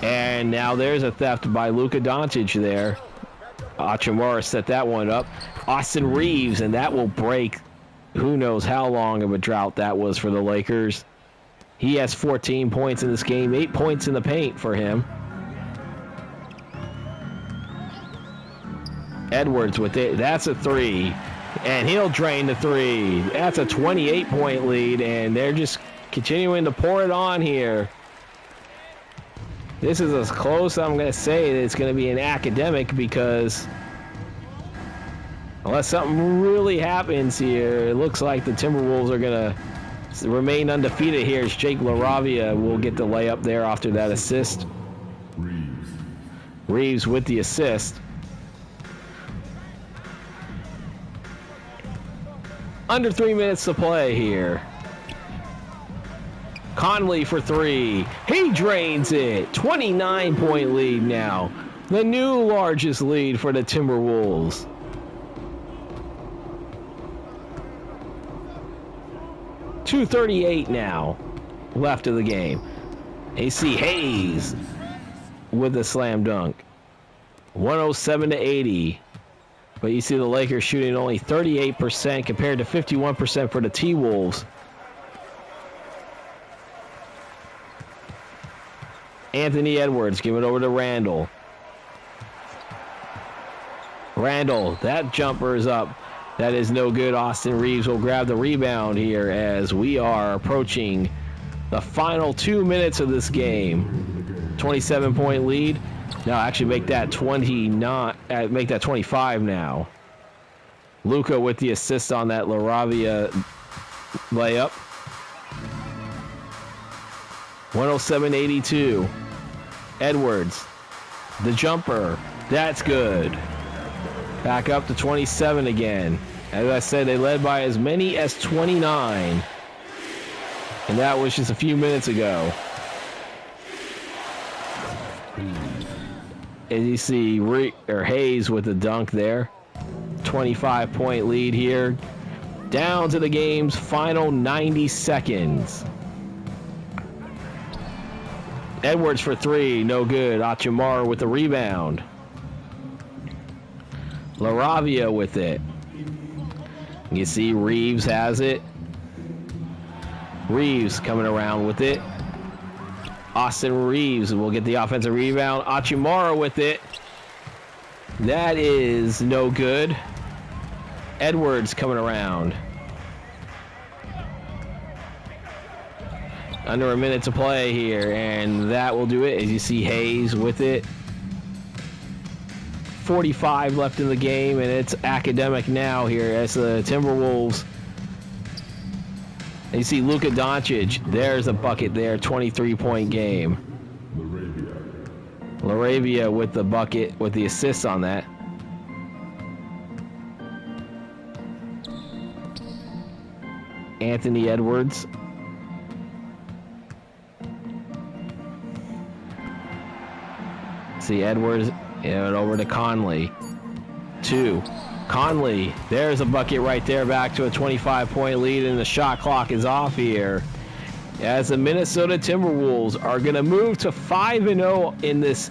And now there's a theft by Luka Doncic there. Hachimura set that one up. Austin Reeves, and that will break who knows how long of a drought that was for the Lakers. He has 14 points in this game, 8 points in the paint for him. Edwards with it. That's a three. And he'll drain the three. That's a 28-point lead, and they're just continuing to pour it on here. This is as close I'm going to say that it's going to be an academic, because unless something really happens here, it looks like the Timberwolves are going to remain undefeated here, as Jake LaRavia will get the layup there after that assist. Reeves with the assist. Under 3 minutes to play here. Conley for three. He drains it. 29-point lead now. The new largest lead for the Timberwolves. .238 now left of the game. AC Hayes with a slam dunk. 107 to 80. But you see the Lakers shooting only 38% compared to 51% for the T-Wolves. Anthony Edwards, give it over to Randle. Randle, that jumper is up. That is no good. Austin Reeves will grab the rebound here as we are approaching the final 2 minutes of this game. 27-point lead. Now actually make that 25 now. Luka with the assist on that LaRavia layup. 107-82. Edwards, the jumper, that's good. Back up to 27 again. As I said, they led by as many as 29. And that was just a few minutes ago. And you see Hayes with the dunk there. 25-point lead here. Down to the game's final 90 seconds. Edwards for three, no good. Hachimura with the rebound. LaRavia with it. You see Reeves has it. Reeves coming around with it. Austin Reeves will get the offensive rebound. Hachimura with it. That is no good. Edwards coming around. Under a minute to play here, and that will do it. As you see Hayes with it. 45 left in the game, and it's academic now here as the Timberwolves. And you see Luka Doncic. There's a bucket there, 23-point game. Laravia with the bucket, with the assist on that. Anthony Edwards. See Edwards, and over to Conley. 2. Conley, there's a bucket right there, back to a 25-point lead, and the shot clock is off here. As the Minnesota Timberwolves are going to move to 5-0 in this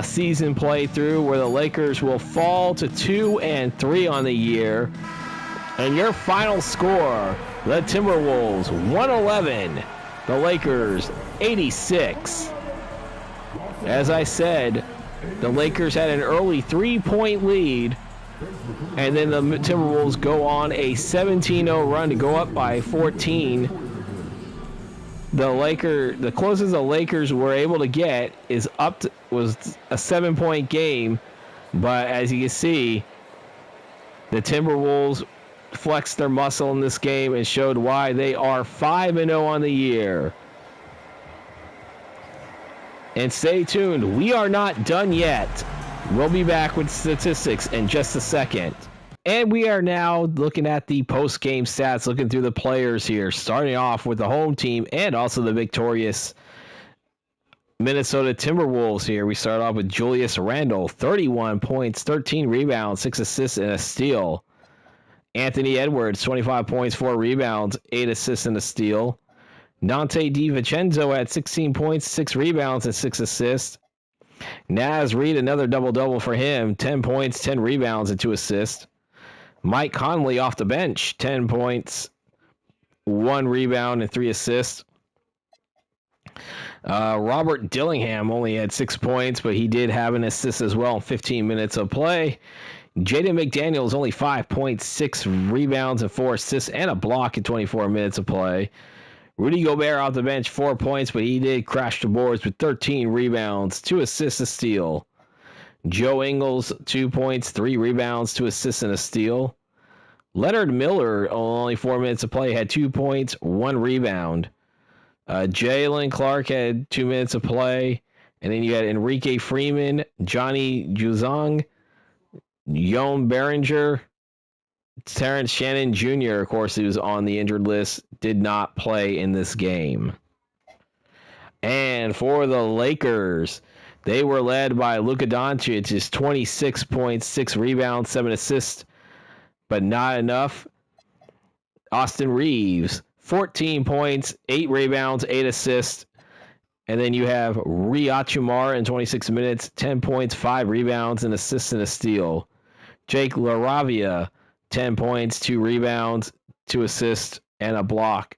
season playthrough, where the Lakers will fall to 2-3 on the year. And your final score, the Timberwolves 111, the Lakers 86. As I said, the Lakers had an early 3-point lead, and then the Timberwolves go on a 17-0 run to go up by 14. The closest the Lakers were able to get was a 7-point game, but as you can see, the Timberwolves flexed their muscle in this game and showed why they are 5-0 on the year. And stay tuned. We are not done yet. We'll be back with statistics in just a second. And we are now looking at the post-game stats, looking through the players here, starting off with the home team and also the victorious Minnesota Timberwolves here. We start off with Julius Randle, 31 points, 13 rebounds, 6 assists, and a steal. Anthony Edwards, 25 points, 4 rebounds, 8 assists, and a steal. Dante DiVincenzo had 16 points, 6 rebounds, and 6 assists. Naz Reid, another double-double for him, 10 points, 10 rebounds, and 2 assists. Mike Conley off the bench, 10 points, 1 rebound, and 3 assists. Robert Dillingham only had 6 points, but he did have an assist as well in 15 minutes of play. Jaden McDaniels only 5 points, 6 rebounds, and 4 assists, and a block in 24 minutes of play. Rudy Gobert off the bench, 4 points, but he did crash the boards with 13 rebounds, 2 assists, a steal. Joe Ingles, 2 points, 3 rebounds, 2 assists, and a steal. Leonard Miller, only 4 minutes of play, had 2 points, 1 rebound. Jalen Clark had 2 minutes of play. And then you had Enrique Freeman, Johnny Juzang, Yon Behringer, Terrence Shannon Jr., of course, who's on the injured list, did not play in this game. And for the Lakers, they were led by Luka Doncic, his 26 points, 6 rebounds, 7 assists, but not enough. Austin Reeves, 14 points, 8 rebounds, 8 assists. And then you have Riachumar in 26 minutes, 10 points, 5 rebounds, an assist, and a steal. Jake LaRavia, 10 points, 2 rebounds, 2 assists, and a block.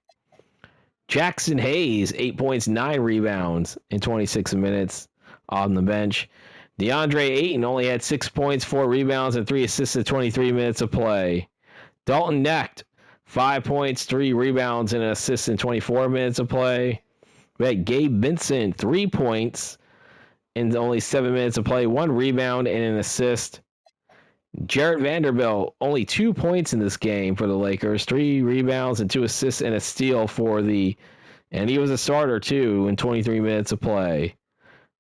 Jackson Hayes, 8 points, 9 rebounds in 26 minutes on the bench. DeAndre Ayton only had 6 points, 4 rebounds, and 3 assists in 23 minutes of play. Dalton Knecht, 5 points, 3 rebounds, and an assist in 24 minutes of play. We had Gabe Vincent, 3 points in only 7 minutes of play, 1 rebound, and an assist. Jarrett Vanderbilt, only 2 points in this game for the Lakers, 3 rebounds and 2 assists and a steal and he was a starter too in 23 minutes of play.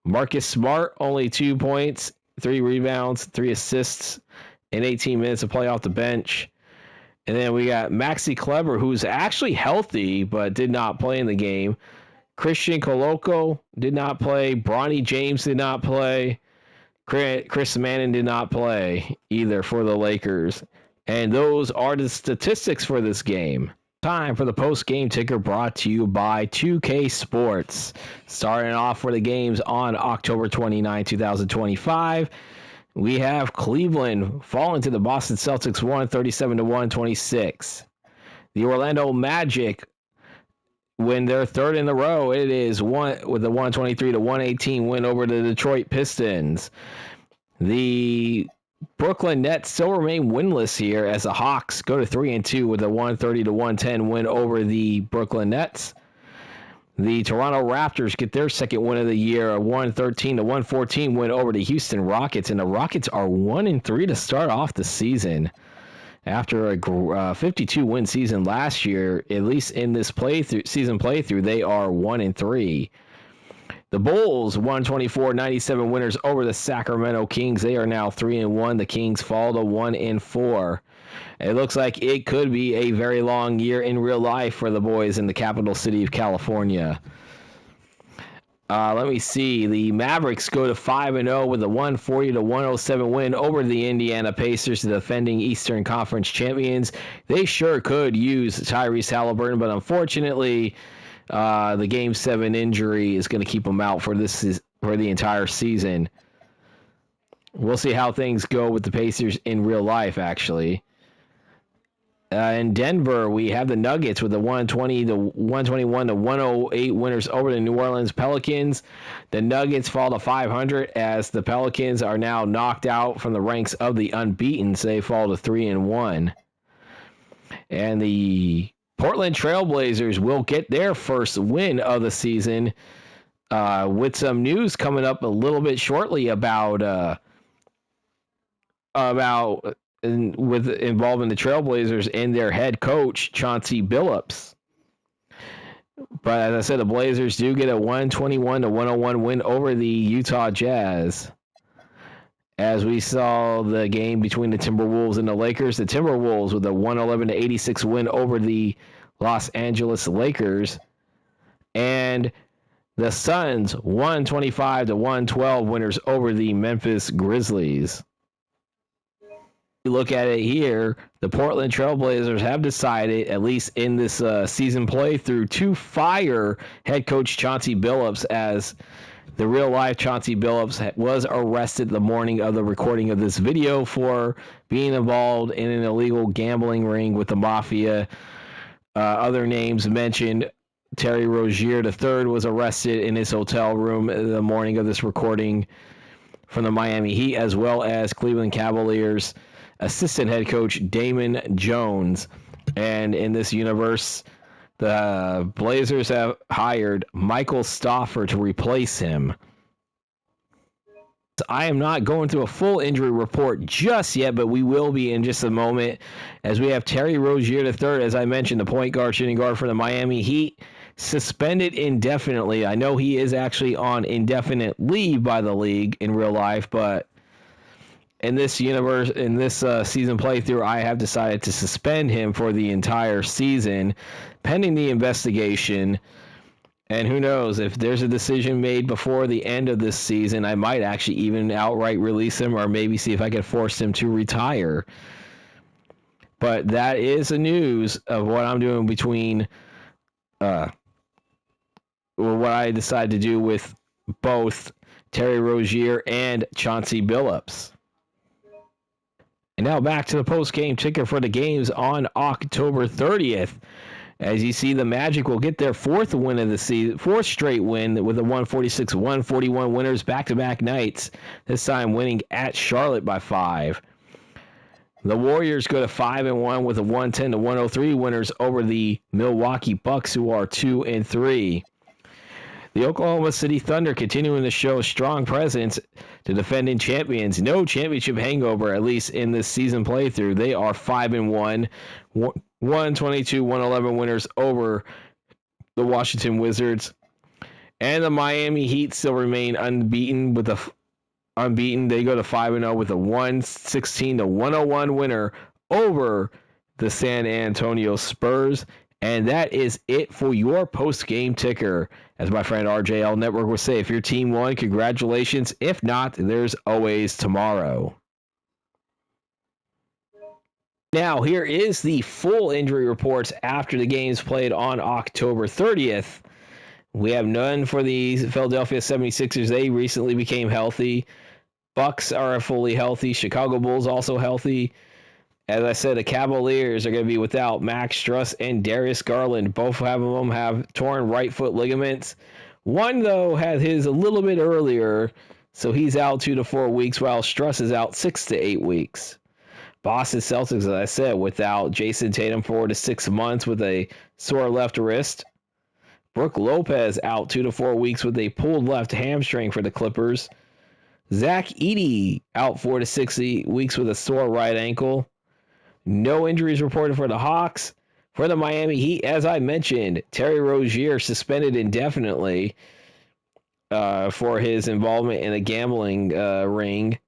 Marcus Smart, only 2 points, 3 rebounds, 3 assists in 18 minutes of play off the bench. And then we got Maxi Kleber, who's actually healthy but did not play in the game. Christian Coloco did not play. Bronny James did not play. Chris Manning did not play either for the Lakers. And those are the statistics for this game. Time for the post-game ticker, brought to you by 2K Sports. Starting off for the games on October 29, 2025. We have Cleveland falling to the Boston Celtics 137-126. The Orlando Magic win their third in a row. It is with a 123-118 win over the Detroit Pistons. The Brooklyn Nets still remain winless here as the Hawks go to 3-2 with a 130-110 win over the Brooklyn Nets. The Toronto Raptors get their second win of the year, a 113-114 win over the Houston Rockets, and the Rockets are 1-3 to start off the season. After a 52-win season last year, at least in this season playthrough, they are 1-3. The Bulls, 124-97 winners over the Sacramento Kings. They are now 3-1. The Kings fall to 1-4. It looks like it could be a very long year in real life for the boys in the capital city of California. Let me see. The Mavericks go to 5-0 with a 140-107 win over the Indiana Pacers, the defending Eastern Conference champions. They sure could use Tyrese Halliburton, but unfortunately, the Game 7 injury is going to keep them out for the entire season. We'll see how things go with the Pacers in real life, actually. In Denver, we have the Nuggets with the 121-108 winners over the New Orleans Pelicans. The Nuggets fall to 500 as the Pelicans are now knocked out from the ranks of the unbeaten, so they fall to 3-1. And the Portland Trailblazers will get their first win of the season, with some news coming up a little bit shortly about involving the Trailblazers and their head coach, Chauncey Billups. But as I said, the Blazers do get a 121-101 win over the Utah Jazz. As we saw the game between the Timberwolves and the Lakers, the Timberwolves with a 111-86 win over the Los Angeles Lakers. And the Suns, 125-112 winners over the Memphis Grizzlies. You look at it here, the Portland Trailblazers have decided, at least in this season playthrough, to fire head coach Chauncey Billups, as the real-life Chauncey Billups was arrested the morning of the recording of this video for being involved in an illegal gambling ring with the Mafia. Other names mentioned, Terry Rozier III was arrested in his hotel room the morning of this recording from the Miami Heat, as well as Cleveland Cavaliers assistant head coach Damon Jones. And in this universe, the Blazers have hired Michael Stauffer to replace him. I am not going through a full injury report just yet, but we will be in just a moment, as we have Terry Rozier III, as I mentioned, the point guard, shooting guard for the Miami Heat, suspended indefinitely. I know he is actually on indefinite leave by the league in real life, but in this universe, in this season playthrough, I have decided to suspend him for the entire season, pending the investigation. And who knows, if there's a decision made before the end of this season, I might actually even outright release him, or maybe see if I could force him to retire. But that is the news of what I'm doing between what I decided to do with both Terry Rozier and Chauncey Billups. And now back to the post-game ticker for the games on October 30th. As you see, the Magic will get their fourth win of the season, fourth straight win with a 146-141 winners back-to-back nights, this time winning at Charlotte by 5. The Warriors go to 5-1 with a 110-103 winners over the Milwaukee Bucks, who are 2-3. The Oklahoma City Thunder continuing to show strong presence to defending champions. No championship hangover, at least in this season playthrough. They are 5-1, 122-111 winners over the Washington Wizards. And the Miami Heat still remain unbeaten. They go to 5-0 with a 116-101 winner over the San Antonio Spurs. And that is it for your post-game ticker. As my friend RJL Network will say, if your team won, congratulations. If not, there's always tomorrow. Now, here is the full injury reports after the games played on October 30th. We have none for the Philadelphia 76ers. They recently became healthy. Bucks are fully healthy. Chicago Bulls also healthy. As I said, the Cavaliers are going to be without Max Struss and Darius Garland. Both of them have torn right foot ligaments. One, though, had his a little bit earlier, So he's out 2 to 4 weeks, while Struss is out 6 to 8 weeks. Boston Celtics, as I said, without Jason Tatum 4 to 6 months with a sore left wrist. Brook Lopez out 2 to 4 weeks with a pulled left hamstring for the Clippers. Zach Edey out 4 to 6 weeks with a sore right ankle. No injuries reported for the Hawks. For the Miami Heat, as I mentioned, Terry Rozier suspended indefinitely for his involvement in a gambling ring.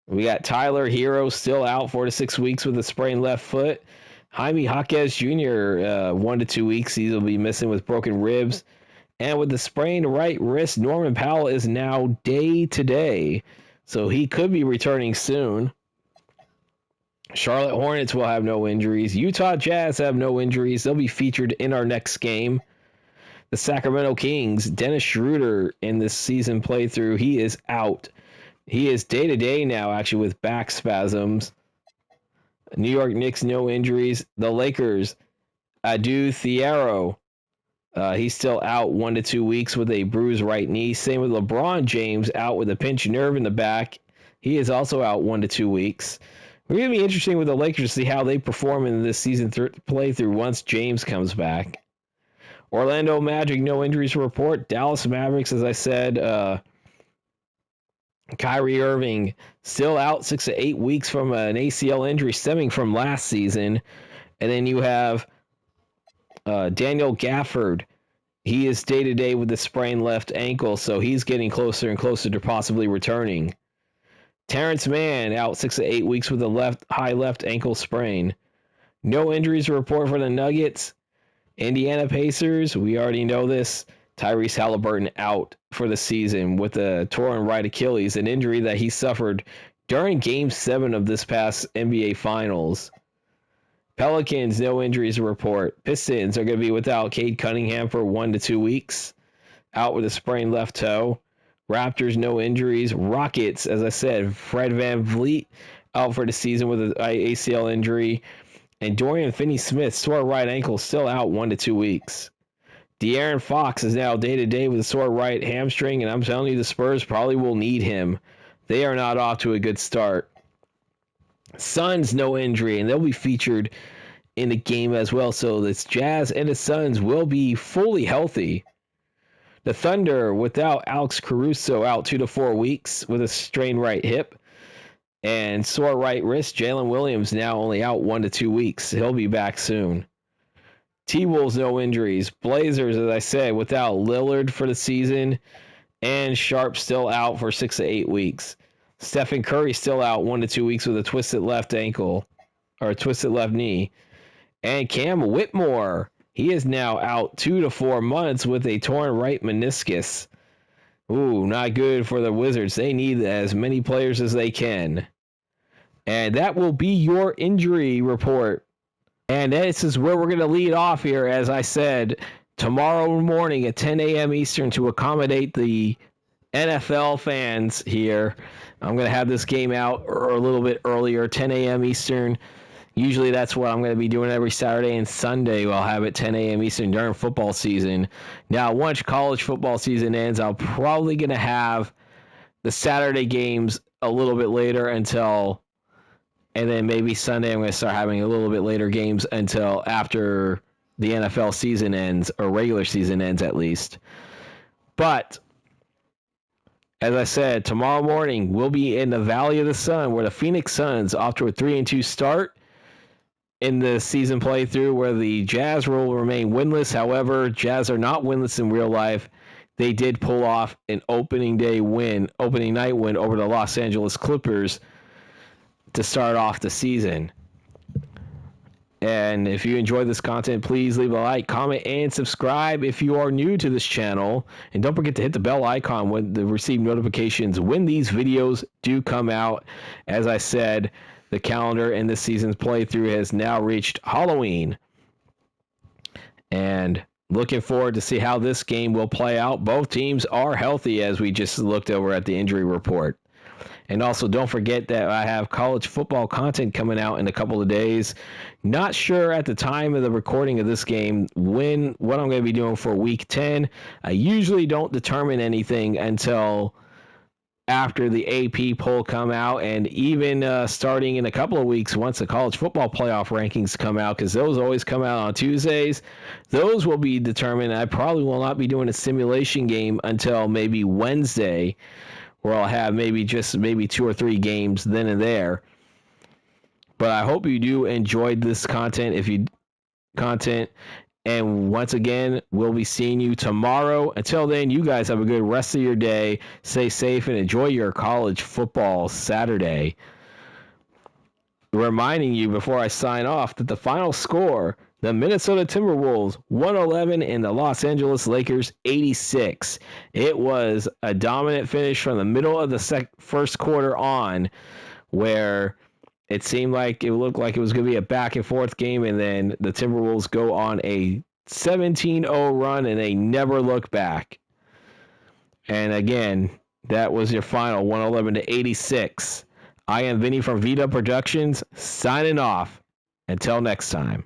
We got Tyler Hero still out 4 to 6 weeks with a sprained left foot. Jaime Jaquez Jr., 1 to 2 weeks. He'll be missing with broken ribs. And with the sprained right wrist, Norman Powell is now day to day. So he could be returning soon. Charlotte Hornets will have no injuries. Utah Jazz have no injuries. They'll be featured in our next game. The Sacramento Kings, Dennis Schroeder in this season playthrough, he is out. He is day-to-day now, actually, with back spasms. New York Knicks, no injuries. The Lakers, Adu Thiero, he's still out 1 to 2 weeks with a bruised right knee. Same with LeBron James, out with a pinched nerve in the back. He is also out 1 to 2 weeks. We're going to be interesting with the Lakers to see how they perform in this season playthrough once James comes back. Orlando Magic, no injuries to report. Dallas Mavericks, as I said, Kyrie Irving still out 6 to 8 weeks from an ACL injury stemming from last season. And then you have Daniel Gafford. He is day-to-day with the sprained left ankle, so he's getting closer and closer to possibly returning. Terrence Mann out 6 to 8 weeks with a high left ankle sprain. No injuries to report for the Nuggets. Indiana Pacers, we already know this. Tyrese Halliburton out for the season with a torn right Achilles, an injury that he suffered during Game 7 of this past NBA Finals. Pelicans, no injuries to report. Pistons are going to be without Cade Cunningham for 1 to 2 weeks, out with a sprained left toe. Raptors, no injuries. Rockets, as I said, Fred VanVleet out for the season with an ACL injury. And Dorian Finney-Smith, sore right ankle, still out 1 to 2 weeks. De'Aaron Fox is now day-to-day with a sore right hamstring, and I'm telling you, the Spurs probably will need him. They are not off to a good start. Suns, no injury, and they'll be featured in the game as well. So the Jazz and the Suns will be fully healthy. The Thunder, without Alex Caruso, out 2 to 4 weeks with a strained right hip and sore right wrist. Jalen Williams now only out 1 to 2 weeks. He'll be back soon. T-Wolves, no injuries. Blazers, as I said, without Lillard for the season, and Sharp still out for 6 to 8 weeks. Stephen Curry still out 1 to 2 weeks with a twisted left ankle, or a twisted left knee. And Cam Whitmore, he is now out 2 to 4 months with a torn right meniscus. Ooh, not good for the Wizards. They need as many players as they can. And that will be your injury report. And this is where we're going to lead off here, as I said, tomorrow morning at 10 a.m. Eastern to accommodate the NFL fans here. I'm going to have this game out a little bit earlier, 10 a.m. Eastern. Usually that's what I'm going to be doing every Saturday and Sunday. I'll have it 10 a.m. Eastern during football season. Now, once college football season ends, I'm probably going to have the Saturday games a little bit later and then maybe Sunday I'm going to start having a little bit later games until after the NFL season ends, or regular season ends at least. But as I said, tomorrow morning we'll be in the Valley of the Sun, where the Phoenix Suns, off to a 3-2 start in the season playthrough, where the Jazz will remain winless. However, Jazz are not winless in real life. They did pull off an opening night win over the Los Angeles Clippers to start off the season. And if you enjoyed this content, please leave a like, comment, and subscribe if you are new to this channel. And don't forget to hit the bell icon to receive notifications when these videos do come out. As I said, the calendar in this season's playthrough has now reached Halloween. And looking forward to see how this game will play out. Both teams are healthy, as we just looked over at the injury report. And also, don't forget that I have college football content coming out in a couple of days. Not sure at the time of the recording of this game what I'm going to be doing for week 10. I usually don't determine anything until after the AP poll come out, and even starting in a couple of weeks once the college football playoff rankings come out, because those always come out on Tuesdays. Those will be determined. I probably will not be doing a simulation game until maybe Wednesday, where I'll have maybe 2 or 3 games then and there. But I hope you do enjoy this content. And once again, we'll be seeing you tomorrow. Until then, you guys have a good rest of your day. Stay safe and enjoy your college football Saturday. Reminding you before I sign off that the final score, the Minnesota Timberwolves 111 and the Los Angeles Lakers 86. It was a dominant finish from the middle of the first quarter on, where it seemed like it looked like it was going to be a back and forth game, and then the Timberwolves go on a 17-0 run, and they never look back. And again, that was your final, 111-86. I am Vinny from VW Productions, signing off. Until next time.